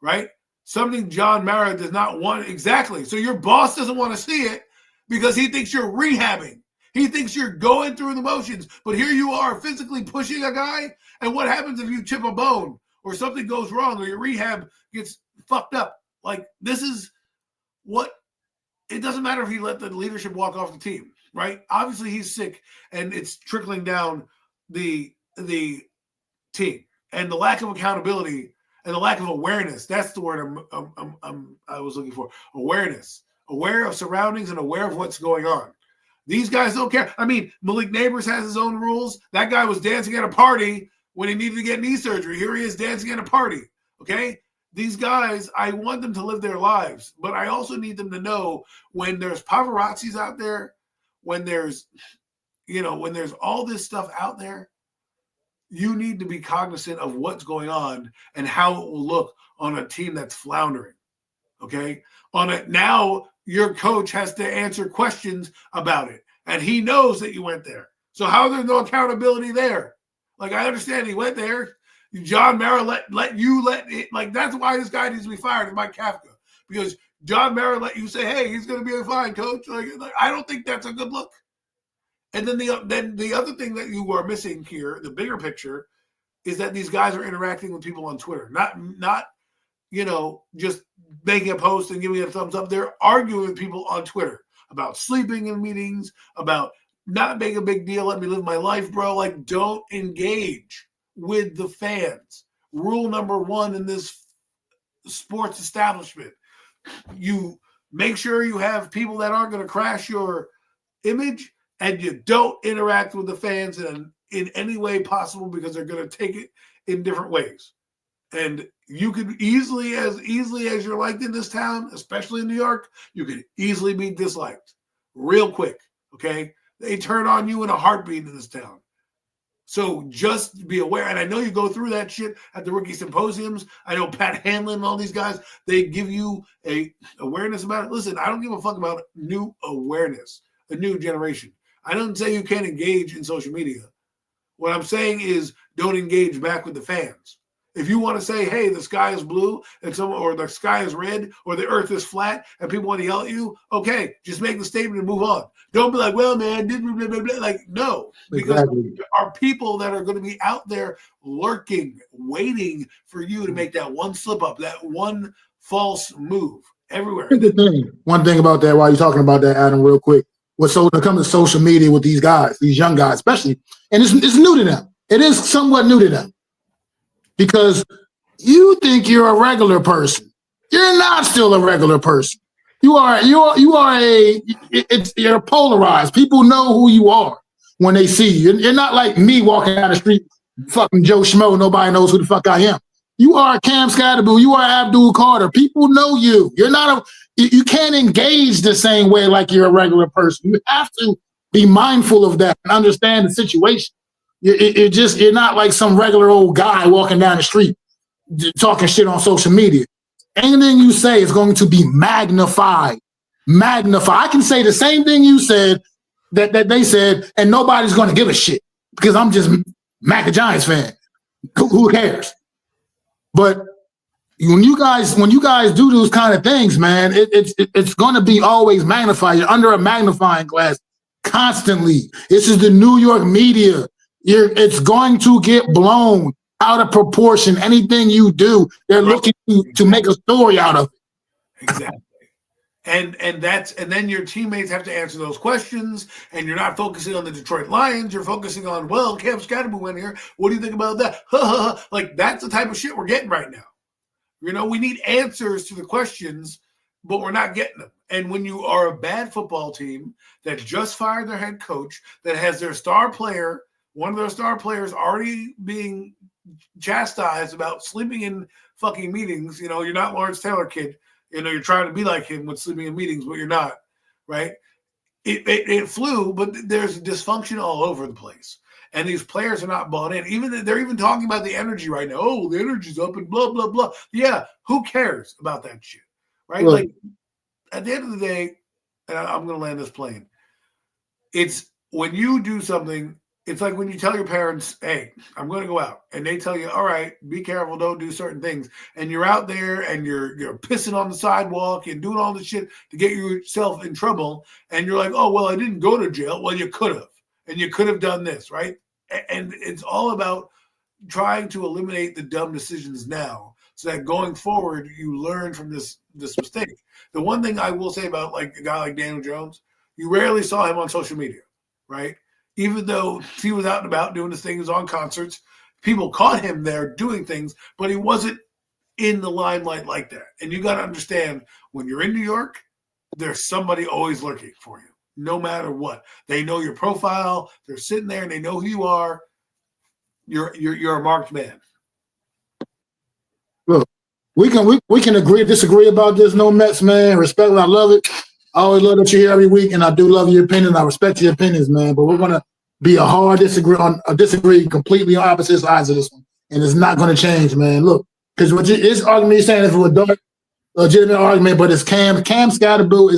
right? Something John Mara does not want. Exactly. So your boss doesn't want to see it because he thinks you're rehabbing. He thinks you're going through the motions, but here you are physically pushing a guy. And what happens if you chip a bone or something goes wrong or your rehab gets fucked up? Like, this is what it doesn't matter if he let the leadership walk off the team, right? Obviously he's sick and it's trickling down the team, and the lack of accountability and the lack of awareness. That's the word I was looking for. Awareness, aware of surroundings and aware of what's going on. These guys don't care. I mean, Malik Neighbors has his own rules. That guy was dancing at a party when he needed to get knee surgery. Here he is dancing at a party. Okay? these guys, I want them to live their lives, but I also need them to know when there's paparazzis out there, when there's all this stuff out there, you need to be cognizant of what's going on and how it will look on a team that's floundering. Okay? Now your coach has to answer questions about it, and he knows that you went there. So how there's no accountability there? Like, I understand he went there. John Mara let it, like, that's why this guy needs to be fired, is Mike Kafka, because John Mara let you say, hey, he's going to be fine, coach. Like, I don't think that's a good look. And then the other thing that you are missing here, the bigger picture, is that these guys are interacting with people on Twitter, not just making a post and giving it a thumbs up. They're arguing with people on Twitter about sleeping in meetings, about not making a big deal. Let me live my life, bro. Like, don't engage with the fans. Rule number 1 in this sports establishment: you make sure you have people that aren't going to crash your image, and you don't interact with the fans in any way possible, because they're going to take it in different ways. And you could easily as you're liked in this town, especially in New York, you could easily be disliked real quick, okay? They turn on you in a heartbeat in this town. So just be aware. And I know you go through that shit at the rookie symposiums. I know Pat Hanlon and all these guys, they give you a awareness about it. Listen, I don't give a fuck about new awareness, a new generation. I don't say you can't engage in social media. What I'm saying is, don't engage back with the fans. If you want to say, hey, the sky is blue or the sky is red or the earth is flat and people want to yell at you, okay, just make the statement and move on. Don't be like, well, man, blah, blah, blah, blah. Like, no, because there are people that are going to be out there lurking, waiting for you to make that one slip up, that one false move everywhere. One thing about that, while you're talking about that, Adam, real quick, when it comes to social media with these guys, these young guys especially, and it's new to them. It is somewhat new to them, because you think you're a regular person. You're not still a regular person. You're polarized. People know who you are when they see you. You're not like me walking down the street, fucking Joe Schmo. Nobody knows who the fuck I am. You are Cam Scatterbull. You are Abdul Carter. People know you. You can't engage the same way like you're a regular person. You have to be mindful of that and understand the situation. You're not like some regular old guy walking down the street talking shit on social media. Anything you say is going to be magnified. I can say the same thing you said that they said, and nobody's going to give a shit because I'm just MacDaGiantsFan fan. Who cares? But when you guys do those kind of things, man, it's going to be always magnified. You're under a magnifying glass constantly. This is the New York media. It's going to get blown out of proportion. Anything you do, they're looking to make a story out of it. Exactly. And then your teammates have to answer those questions, and you're not focusing on the Detroit Lions. You're focusing on, well, Cam Scatterbull went here. What do you think about that? Like, that's the type of shit we're getting right now. We need answers to the questions, but we're not getting them. And when you are a bad football team that just fired their head coach, that has their star player, one of their star players already being chastised about sleeping in fucking meetings, you're not Lawrence Taylor, kid. You're trying to be like him with sleeping in meetings, but you're not, right? It flew, but there's dysfunction all over the place. And these players are not bought in. They're even talking about the energy right now. Oh, the energy's up and blah, blah, blah. Yeah, who cares about that shit, right? Right. Like, at the end of the day, and I'm going to land this plane, it's when you do something, it's like when you tell your parents, hey, I'm going to go out. And they tell you, all right, be careful, don't do certain things. And you're out there and you're pissing on the sidewalk and doing all this shit to get yourself in trouble. And you're like, oh, well, I didn't go to jail. Well, you could have. And you could have done this, right? And it's all about trying to eliminate the dumb decisions now so that going forward, you learn from this mistake. The one thing I will say about like a guy like Daniel Jones, you rarely saw him on social media, right? Even though he was out and about doing his things on concerts, people caught him there doing things, but he wasn't in the limelight like that. And you got to understand, when you're in New York, there's somebody always lurking for you, no matter what. They know your profile. They're sitting there and they know who you are. You're a marked man. Look, we can agree, disagree about this. No Mets, man. Respect it. I love it. I always love that you're here every week, and I do love your opinion. I respect your opinions, man. But we're gonna be a hard disagree completely on opposite sides of this one, and it's not gonna change, man. Look, because what this argument you're saying is a dark, legitimate argument, but it's Cam Scatterboo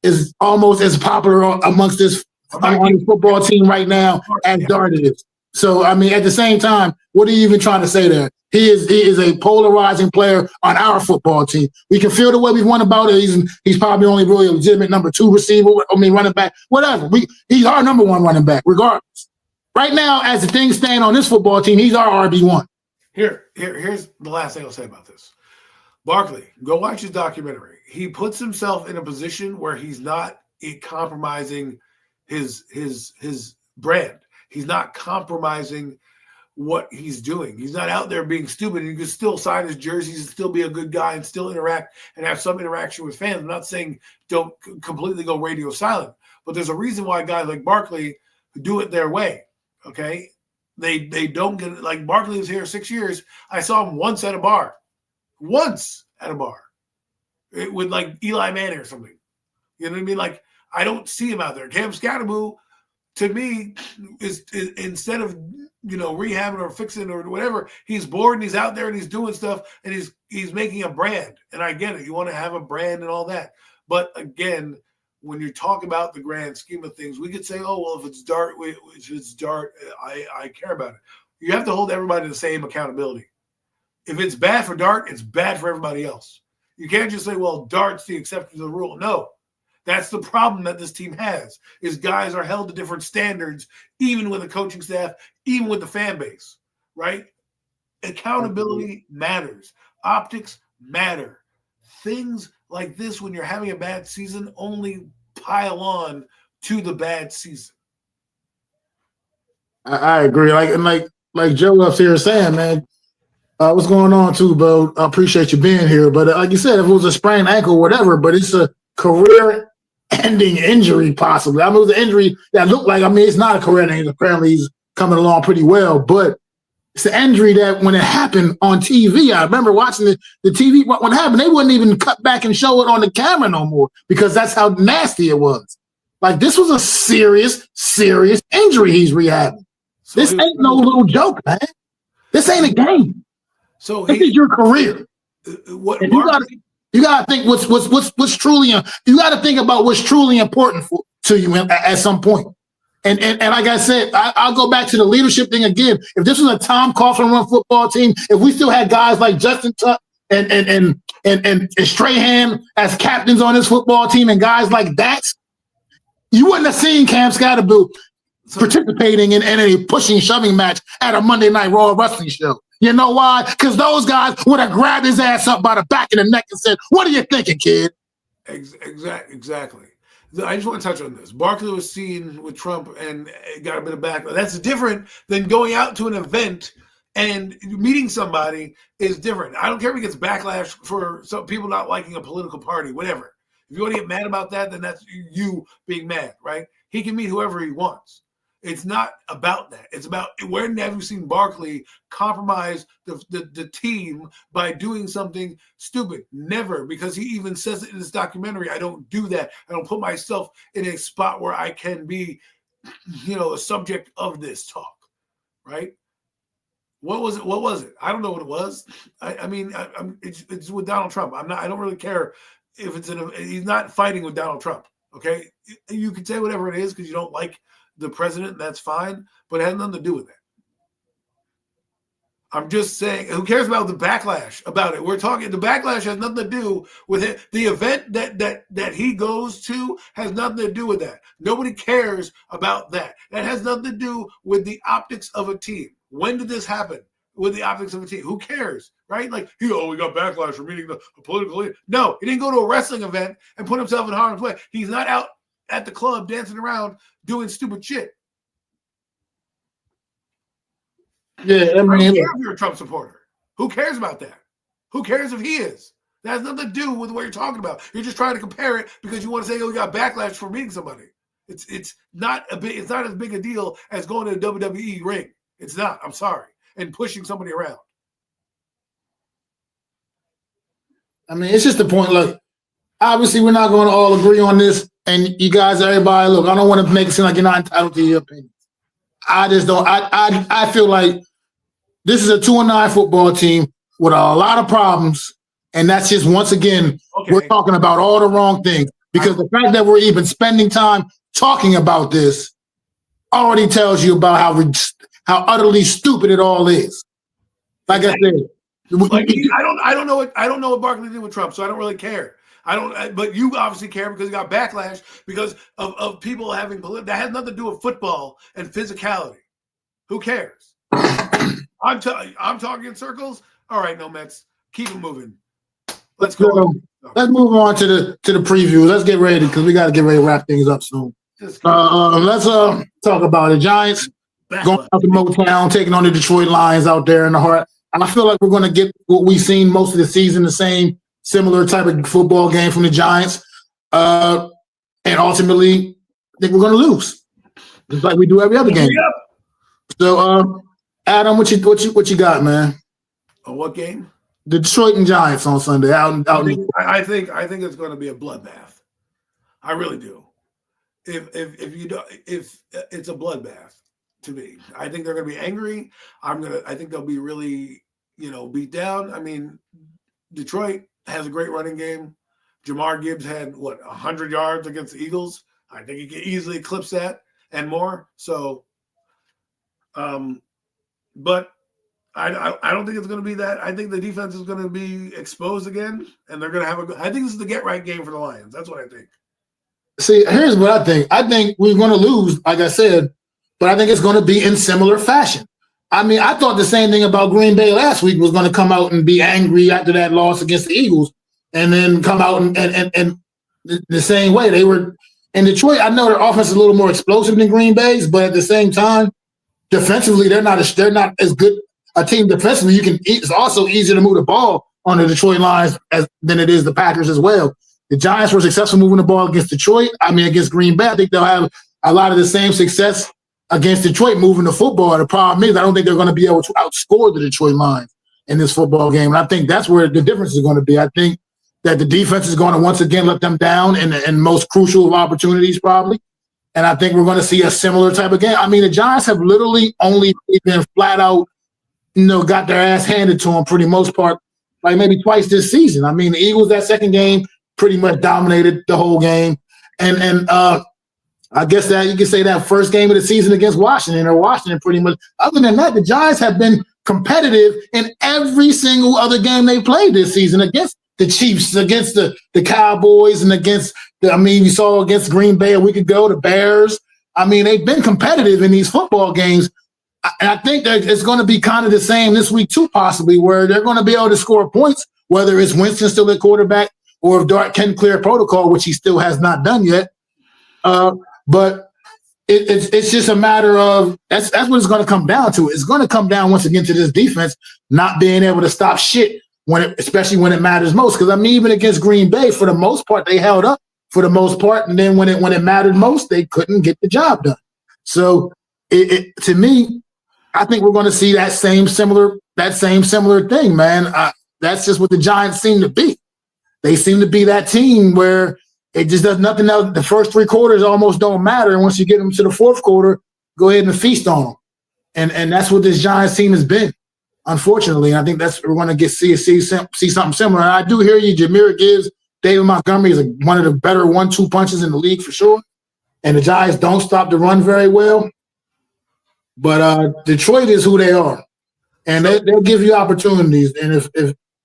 is almost as popular amongst this on the football team right now as Dart is. So I mean, at the same time, what are you even trying to say there? He is a polarizing player on our football team. We can feel the way we want about it. He's probably only really a legitimate number 2 receiver. I mean, running back, whatever. He's our number 1 running back, regardless. Right now, as the things stand on this football team, he's our RB1. Here's the last thing I'll say about this. Barkley, go watch his documentary. He puts himself in a position where he's not compromising his brand. He's not compromising what he's doing. He's not out there being stupid. He can still sign his jerseys and still be a good guy and still interact and have some interaction with fans. I'm not saying don't completely go radio silent, but there's a reason why guys like Barkley do it their way. Okay. They don't get it. Like Barkley was here 6 years. I saw him once at a bar with like Eli Manning or something. You know what I mean? Like I don't see him out there. Cam Scatterboo, to me, is instead of rehabbing or fixing or whatever, he's bored and he's out there and he's doing stuff and he's making a brand. And I get it, you want to have a brand and all that. But again, when you talk about the grand scheme of things, we could say, oh well, if it's Dart, I care about it. You have to hold everybody to the same accountability. If it's bad for Dart, it's bad for everybody else. You can't just say, well, Dart's the exception to the rule. No. That's the problem that this team has, is guys are held to different standards, even with the coaching staff, even with the fan base, right? Accountability matters. Optics matter. Things like this, when you're having a bad season, only pile on to the bad season. I agree. Like Joe up here saying, man, what's going on too, bro? I appreciate you being here. But like you said, if it was a sprained ankle, whatever, but it's a career-ending injury, possibly. I mean, it was an injury that looked like, it's not a career-ending. Apparently, he's coming along pretty well, but it's an injury that when it happened on TV, I remember watching the TV, when it happened, they wouldn't even cut back and show it on the camera no more because that's how nasty it was. Like, this was a serious, serious injury he's rehabbing. So this ain't no little joke, man. This ain't a game. So this is your career. You gotta think what's truly. You gotta think about what's truly important to you at some point. And like I said, I'll go back to the leadership thing again. If this was a Tom Coughlin run football team, if we still had guys like Justin Tuck and Strahan as captains on this football team and guys like that, you wouldn't have seen Cam Scatterboo participating in a pushing, shoving match at a Monday Night Raw wrestling show. You know why? Because those guys would have grabbed his ass up by the back of the neck and said, "What are you thinking, kid?" Exactly. I just want to touch on this. Barkley was seen with Trump and got a bit of backlash. That's different than going out to an event and meeting somebody is different. I don't care if he gets backlash for some people not liking a political party, whatever. If you want to get mad about that, then that's you being mad, right? He can meet whoever he wants. It's not about that. It's about where have you seen Barkley compromise the team by doing something stupid? Never, because he even says it in his documentary. I don't do that. I don't put myself in a spot where I can be, a subject of this talk, right? What was it? I don't know what it was. It's with Donald Trump. I don't really care if he's not fighting with Donald Trump. Okay, you can say whatever it is because you don't like the president, that's fine, but it has nothing to do with that. I'm just saying, who cares about the backlash about it? We're talking, the backlash has nothing to do with it. The event that he goes to has nothing to do with that. Nobody cares about that. That has nothing to do with the optics of a team. When did this happen with the optics of a team? Who cares, right? Like, we got backlash for meeting a political leader. No, he didn't go to a wrestling event and put himself in harm's way. He's not out at the club dancing around doing stupid shit. Yeah, I mean, if you're a Trump supporter, who cares about that? Who cares if he is? That has nothing to do with what you're talking about. You're just trying to compare it because you want to say, we got backlash for meeting somebody. It's not as big a deal as going to a WWE ring. It's not. I'm sorry. And pushing somebody around. I mean, it's just the point. Look, obviously, we're not going to all agree on this. And you guys, everybody, look, I don't want to make it seem like you're not entitled to your opinion. I just don't. I feel like this is a 2-9 football team with a lot of problems. And that's just, once again, we're talking about all the wrong things. Because the fact that we're even spending time talking about this already tells you about how utterly stupid it all is. Like I said, I don't know what Barkley did with Trump, so I don't really care. But you obviously care because you got backlash because of people having that has nothing to do with football and physicality. Who cares? I'm talking in circles. All right, no Mets, keep it moving. Let's go. Let's move on to the previews. Let's get ready because we got to get ready to wrap things up soon. Let's talk about the Giants going out to Motown, taking on the Detroit Lions out there in the heart. And I feel like we're going to get what we've seen most of the season, the same similar type of football game from the Giants. And ultimately, I think we're going to lose, just like we do every other game. So, Adam, what you got, man? What game? The Detroit and Giants on Sunday. I think it's going to be a bloodbath. I really do. If it's a bloodbath to me, I think they're going to be angry. I think they'll be really, beat down. I mean, Detroit has a great running game. Jamar Gibbs had 100 yards against the Eagles. I think he can easily eclipse that and more. So, but I don't think it's going to be that. I think the defense is going to be exposed again, and they're going to have I think this is the get-right game for the Lions. That's what I think. See, here's what I think. I think we're going to lose, like I said, but I think it's going to be in similar fashion. I mean, I thought the same thing about Green Bay last week was going to come out and be angry after that loss against the Eagles and then come out and the same way. They were in Detroit. I know their offense is a little more explosive than Green Bay's, but at the same time, defensively, they're not as good a team defensively. It's also easier to move the ball on the Detroit Lions than it is the Packers as well. The Giants were successful moving the ball against against Green Bay. I think they'll have a lot of the same success against Detroit moving the football. The problem is I don't think they're going to be able to outscore the Detroit Lions in this football game. And I think that's where the difference is going to be. I think that the defense is going to once again let them down in most crucial of opportunities probably. And I think we're going to see a similar type of game. I mean, the Giants have literally only been flat out, got their ass handed to them pretty most part, like maybe twice this season. I mean, the Eagles, that second game, pretty much dominated the whole game. And I guess that you could say that first game of the season against Washington, or Washington pretty much. Other than that, the Giants have been competitive in every single other game they played this season against the Chiefs, against the Cowboys, and against you saw against Green Bay a week ago, the Bears. I mean, they've been competitive in these football games. And I think that it's going to be kind of the same this week too, possibly, where they're going to be able to score points, whether it's Winston still at quarterback or if Dart can clear protocol, which he still has not done yet. But it's just a matter of that's what it's going to come down to. It's going to come down once again to this defense not being able to stop shit especially when it matters most. Because I mean, even against Green Bay, for the most part, they held up for the most part, and then when it mattered most, they couldn't get the job done. So to me, I think we're going to see that same similar thing, man. That's just what the Giants seem to be. They seem to be that team where it just does nothing else. The first three quarters almost don't matter. And once you get them to the fourth quarter, go ahead and feast on them. And that's what this Giants team has been, unfortunately. And I think that's we're going to see something similar. And I do hear you. Jahmyr Gibbs, David Montgomery is one of the better 1-2 punches in the league for sure. And the Giants don't stop the run very well. But Detroit is who they are. And they'll give you opportunities. And if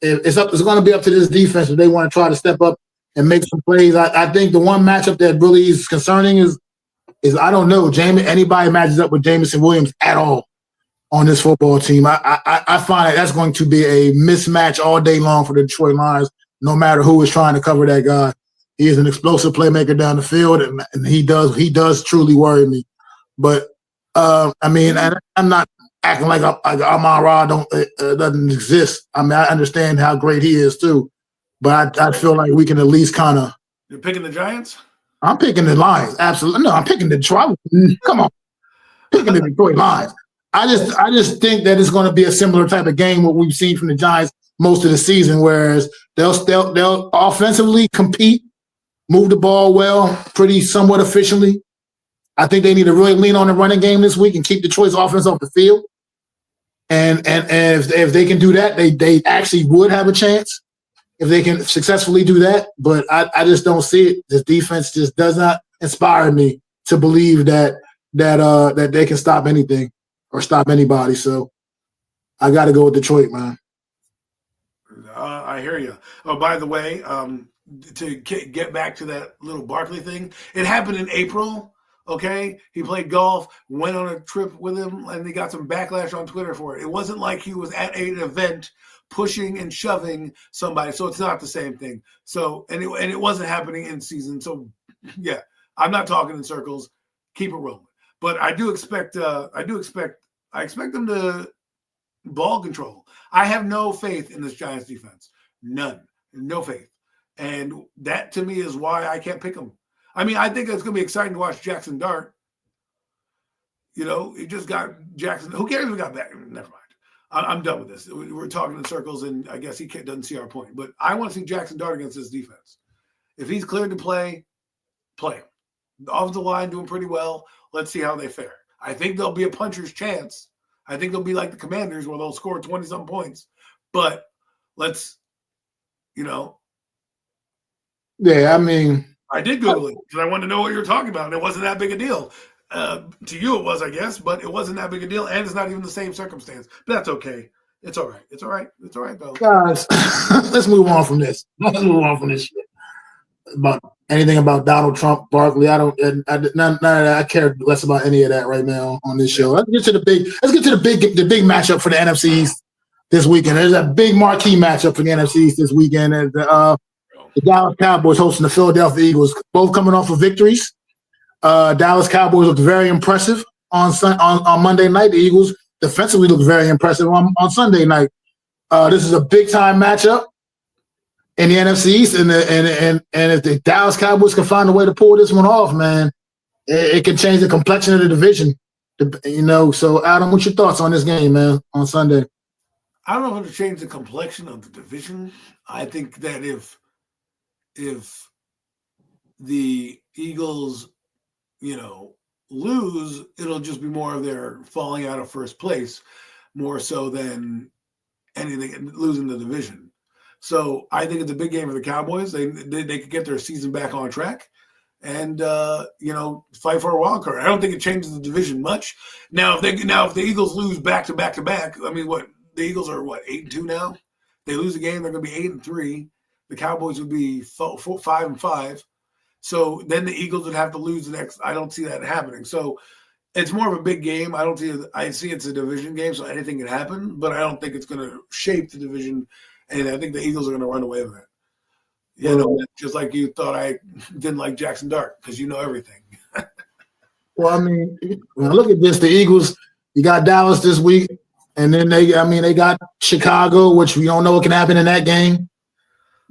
it's going to be up to this defense if they want to try to step up and make some plays. I think the one matchup that really is concerning is I don't know, anybody matches up with Jameson Williams at all on this football team. I find that's going to be a mismatch all day long for the Detroit Lions, no matter who is trying to cover that guy. He is an explosive playmaker down the field, and he does truly worry me. But I mean, I'm not acting like Amon-Ra doesn't exist. I mean, I understand how great he is too, but I feel like we can at least kind of. You're picking the Giants? I'm picking the Lions. Absolutely, no. I'm picking Detroit. Come on, picking the Detroit Lions. I just think that it's going to be a similar type of game what we've seen from the Giants most of the season, whereas they'll offensively compete, move the ball well, pretty somewhat efficiently. I think they need to really lean on the running game this week and keep Detroit's offense off the field. And if they can do that, they actually would have a chance if they can successfully do that. But I just don't see it. This defense just does not inspire me to believe that they can stop anything or stop anybody. So I got to go with Detroit, man. I hear you. Oh, by the way, to get back to that little Barkley thing, it happened in April. Okay, he played golf, went on a trip with him, and he got some backlash on Twitter for it. It wasn't like he was at an event pushing and shoving somebody, so it's not the same thing. So, and it wasn't happening in season. So, yeah, I'm not talking in circles. Keep it rolling. But I expect them to ball control. I have no faith in this Giants defense. None. No faith. And that, to me, is why I can't pick them. I mean, I think it's going to be exciting to watch Jackson Dart. You know, he just got Jackson. Who cares if we got back? Never mind. I'm done with this. We're talking in circles, and I guess he doesn't see our point. But I want to see Jackson Dart against this defense. If he's cleared to play him. The offensive line doing pretty well. Let's see how they fare. I think there'll be a puncher's chance. I think they'll be like the Commanders where they'll score 20-something points. But let's, Yeah, I mean. I did Google it because I wanted to know what you were talking about. And it wasn't that big a deal. To you it was, I guess, but it wasn't that big a deal. And it's not even the same circumstance. But that's okay. It's all right. It's all right. It's all right, though. Guys, let's move on from this. Let's move on from this shit. About anything about Donald Trump, Barkley. I care less about any of that right now on this show. Let's get to the big matchup for the NFC East this weekend. There's a big marquee matchup for the NFC East this weekend. And the Dallas Cowboys hosting the Philadelphia Eagles, both coming off of victories. Dallas Cowboys looked very impressive on Monday night. The Eagles defensively looked very impressive on Sunday night. This is a big time matchup in the NFC East, and if the Dallas Cowboys can find a way to pull this one off, man, it can change the complexion of the division. So Adam, what's your thoughts on this game, man, on Sunday? I don't know if it'll change the complexion of the division. I think that if the Eagles, lose, it'll just be more of their falling out of first place, more so than anything losing the division. So I think it's a big game for the Cowboys. They could get their season back on track and fight for a wild card. I don't think it changes the division much. Now if the Eagles lose back to back, I mean, what the Eagles are 8-2 now. They lose a game, they're going to be 8-3. The Cowboys would be 5-5. So then the Eagles would have to lose the next. I don't see that happening. So it's more of a big game. I see it's a division game, so anything can happen, but I don't think it's going to shape the division. And I think the Eagles are going to run away with it. Just like you thought I didn't like Jackson Dart because you know everything. Well, I mean, when I look at this, the Eagles, you got Dallas this week, and then they got Chicago, which we don't know what can happen in that game.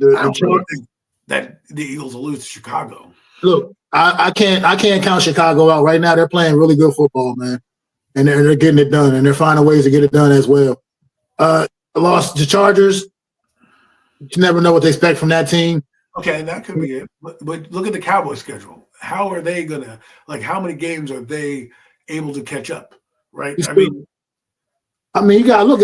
I don't think that the Eagles will lose to Chicago. Look, I can't count Chicago out right now. They're playing really good football, man, and they're getting it done, and they're finding ways to get it done as well. Lost to Chargers. You never know what they expect from that team. Okay, that could be it. But look at the Cowboys schedule. How are they gonna how many games are they able to catch up? Right? I mean, you gotta look.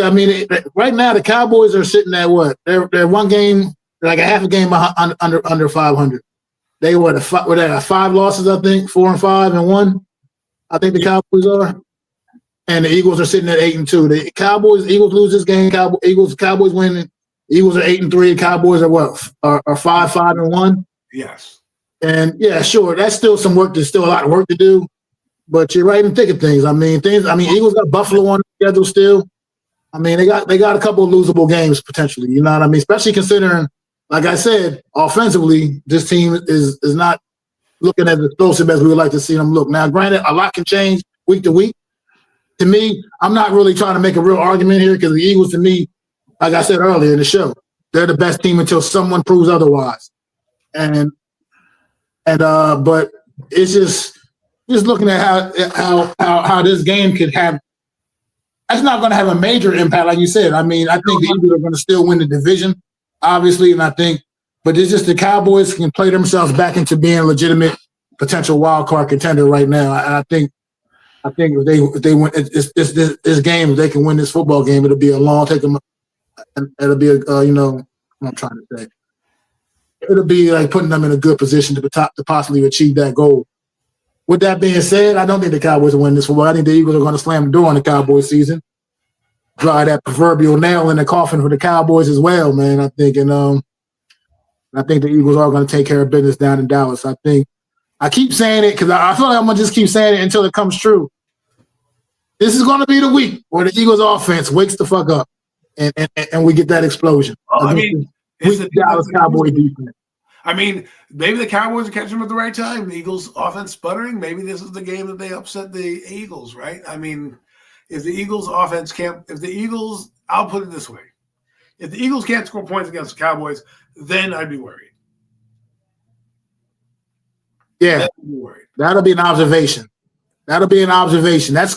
Right now the Cowboys are sitting at what? They're one game, like a half a game under 500. They were at 5 losses, I think, 4-5 and 1. I think the Cowboys are, and the Eagles are sitting at 8-2. The Eagles lose this game. Cowboys win. Eagles are 8-3. Cowboys are what? Are 5-5 and 1. Yes. And yeah, sure. That's still some work. There's still a lot of work to do, but you're right in the thick of things. Eagles got Buffalo on the schedule still. They got a couple of losable games potentially. You know what I mean? Especially considering, like I said, offensively, this team is not looking as explosive as we would like to see them look. Now, granted, a lot can change week to week. To me, I'm not really trying to make a real argument here because the Eagles, to me, like I said earlier in the show, they're the best team until someone proves otherwise. But it's just looking at how this game could have that's not going to have a major impact, like you said. I mean, I think the Eagles are going to still win the division, obviously, but it's just the Cowboys can play themselves back into being a legitimate potential wild card contender right now. I think if they win this game, if they can win this football game, it'll be a long take them. It'll be what I'm trying to say. It'll be like putting them in a good position to possibly achieve that goal. With that being said, I don't think the Cowboys will win this football. I think the Eagles are going to slam the door on the Cowboys season. Drive that proverbial nail in the coffin for the Cowboys as well, man. I think the Eagles are going to take care of business down in Dallas. I keep saying it because I feel like I'm going to just keep saying it until it comes true. This is going to be the week where the Eagles offense wakes the fuck up and we get that explosion. It's the Dallas Cowboy defense. I mean, maybe the Cowboys are catching them at the right time. The Eagles' offense sputtering. Maybe this is the game that they upset the Eagles, right? I mean, if the Eagles' offense can't – I'll put it this way. If the Eagles can't score points against the Cowboys, then I'd be worried. Yeah, that'll be an observation. That's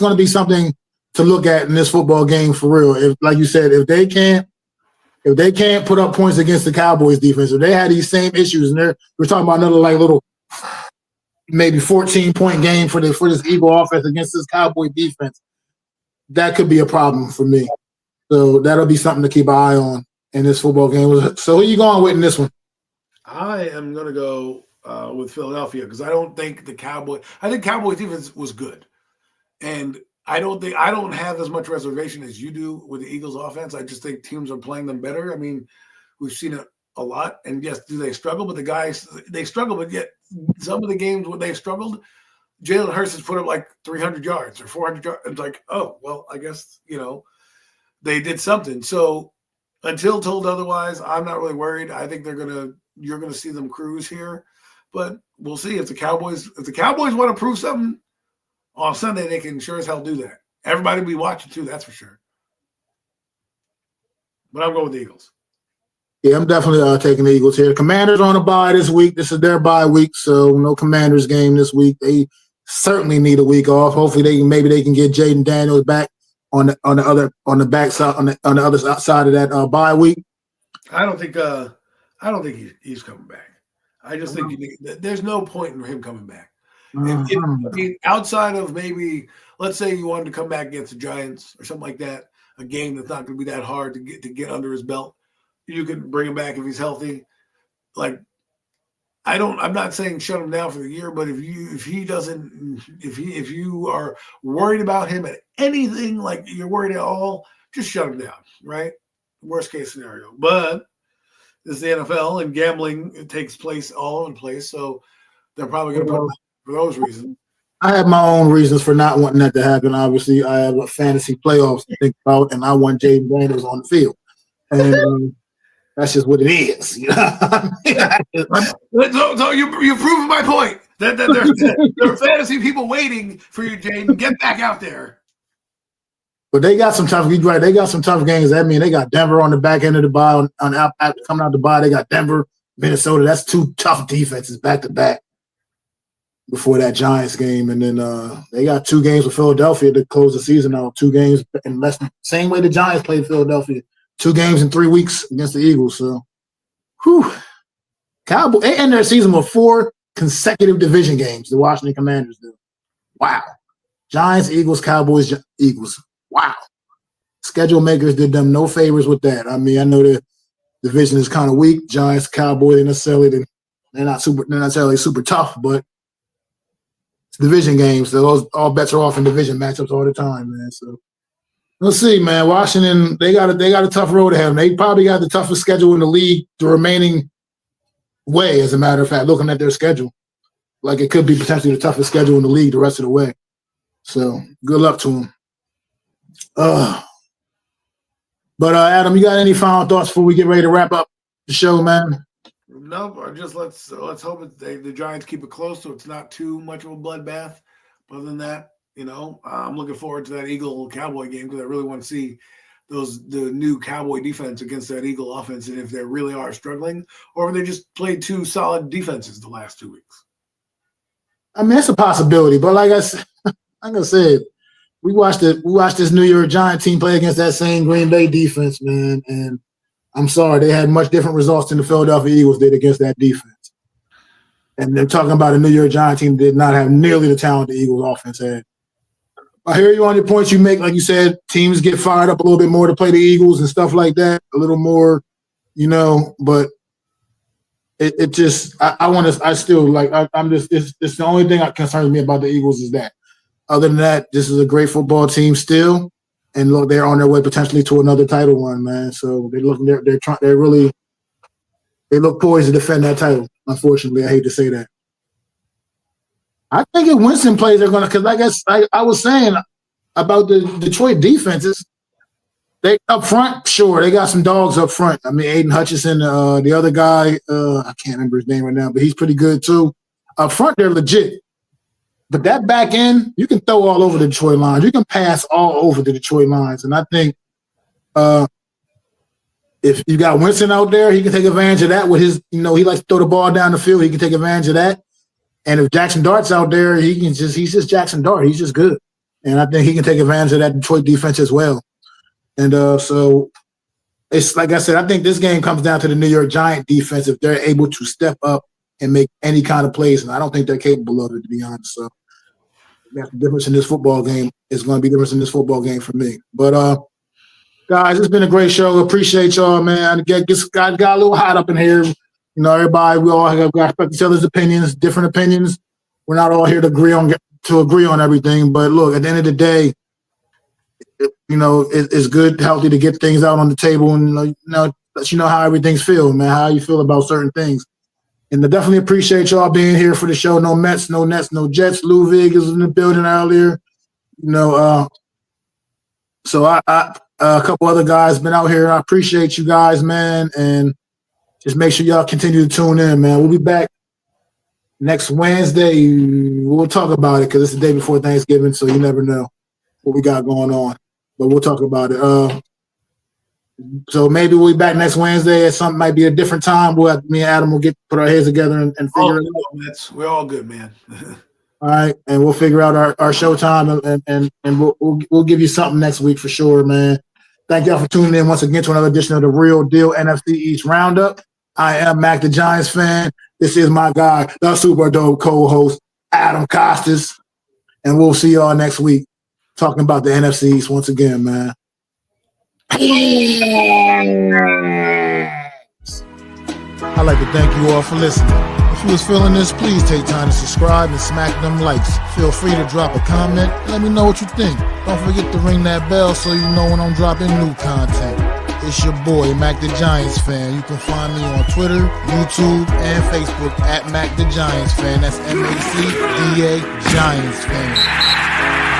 going to be something to look at in this football game for real. If, like you said, if they can't put up points against the Cowboys defense, if they had these same issues, and we're talking about another little maybe 14-point game for this Eagle offense against this Cowboy defense, that could be a problem for me. So that'll be something to keep an eye on in this football game. So who are you going with in this one? I am going to go with Philadelphia because I don't think the Cowboys – I think Cowboys defense was good. And I don't have as much reservation as you do with the Eagles offense. I just think teams are playing them better. I mean, we've seen it a lot. And yes, do they struggle? But the guys, they struggle. But yet some of the games where they've struggled, Jalen Hurts has put up like 300 yards or 400 yards. It's like, oh, well, I guess, they did something. So until told otherwise, I'm not really worried. I think you're going to see them cruise here. But we'll see if the Cowboys want to prove something on Sunday, they can sure as hell do that. Everybody will be watching too, that's for sure. But I'm going with the Eagles. Yeah, I'm definitely taking the Eagles here. Commanders on a bye this week. This is their bye week, so no Commanders game this week. They certainly need a week off. Hopefully, they can get Jaden Daniels back on the other side of that bye week. I don't think he's coming back. I just think there's no point in him coming back. Outside of maybe, let's say you wanted to come back against the Giants or something like that, a game that's not going to be that hard to get under his belt, you can bring him back if he's healthy. Like, I'm not saying shut him down for the year, but if you are worried about him at anything, like you're worried at all, just shut him down, right? Worst case scenario. But this is the NFL and gambling takes place all over the place, so they're probably going to put him for those reasons. I have my own reasons for not wanting that to happen. Obviously, I have a fantasy playoffs to think about, and I want Jaden Daniels on the field. And that's just what it is. So you've proven my point. That there are fantasy people waiting for you, Jaden. Get back out there. But they got some tough. Right, they got some tough games. I mean, they got Denver on the back end of the bye. Coming out the bye, they got Denver, Minnesota. That's two tough defenses back to back before that Giants game, and then they got 2 games with Philadelphia to close the season out. 2 games in less than same way the Giants played Philadelphia. 2 games in 3 weeks against the Eagles. So, Cowboys they end their season with 4 consecutive division games. The Washington Commanders do. Wow. Giants, Eagles, Cowboys, Eagles. Wow. Schedule makers did them no favors with that. I mean, I know the division is kind of weak. Giants, Cowboys, they're not necessarily super tough, but it's division games. So those all bets are off in division matchups all the time, man. So let's see, man. Washington, they got a tough road ahead of them. They probably got the toughest schedule in the league the remaining way, as a matter of fact, looking at their schedule. Like it could be potentially the toughest schedule in the league the rest of the way. So good luck to them. But Adam, you got any final thoughts before we get ready to wrap up the show, man? No, just let's hope the Giants keep it close so it's not too much of a bloodbath. Other than that, I'm looking forward to that Eagle-Cowboy game because I really want to see the new Cowboy defense against that Eagle offense, and if they really are struggling, or if they just played 2 solid defenses the last 2 weeks. I mean, it's a possibility, but like I said, we watched this New York Giants team play against that same Green Bay defense, man. And I'm sorry, they had much different results than the Philadelphia Eagles did against that defense. And they're talking about a New York Giants team that did not have nearly the talent the Eagles offense had. I hear you on your points you make. Like you said, teams get fired up a little bit more to play the Eagles and stuff like that. A little more, but it just, it's the only thing that concerns me about the Eagles is that. Other than that, this is a great football team still. And look, they're on their way potentially to another title run, man. So they look poised to defend that title. Unfortunately, I hate to say that. I think if Winston plays, they're gonna. Because I guess I was saying about the Detroit defenses, they up front, sure, they got some dogs up front. I mean, Aiden Hutchinson, the other guy, I can't remember his name right now, but he's pretty good too. Up front, they're legit. But that back end, you can throw all over the Detroit lines. You can pass all over the Detroit lines, and I think if you got Winston out there, he can take advantage of that with his, he likes to throw the ball down the field. He can take advantage of that. And if Jackson Dart's out there, he's just Jackson Dart. He's just good. And I think he can take advantage of that Detroit defense as well. And so it's like I said, I think this game comes down to the New York Giant defense if they're able to step up and make any kind of plays. And I don't think they're capable of it, to be honest. So that's the difference in this football game. It's going to be the difference in this football game for me. But, guys, it's been a great show. Appreciate y'all, man. Got a little hot up in here. Everybody, we all have got to respect each other's opinions, different opinions. We're not all here to agree on everything. But look, at the end of the day, it's good, healthy to get things out on the table and let you know how everything's feel, man, how you feel about certain things. And I definitely appreciate y'all being here for the show. No Mets, no Nets, no Jets. Lou Vig is in the building earlier. So a couple other guys been out here. I appreciate you guys, man, and just make sure y'all continue to tune in, man. We'll be back next Wednesday. We'll talk about it because it's the day before Thanksgiving, so you never know what we got going on. But we'll talk about it. So maybe we'll be back next Wednesday. Something might be a different time. Me and Adam will put our heads together and figure it out. We're all good, man. All right, and we'll figure out our show time, and we'll give you something next week for sure, man. Thank y'all for tuning in once again to another edition of the Real Deal NFC East Roundup. I am Mac the Giants fan. This is my guy, the super dope co-host, Adam Costas, and we'll see y'all next week talking about the NFC East once again, man. I'd like to thank you all for listening. If you was feeling this, please take time to subscribe and smack them likes. Feel free to drop a comment. Let me know what you think. Don't forget to ring that bell so you know when I'm dropping new content. It's your boy, Mac the Giants Fan. You can find me on Twitter, YouTube, and Facebook at Mac the Giants Fan. That's MACDA Giants Fan.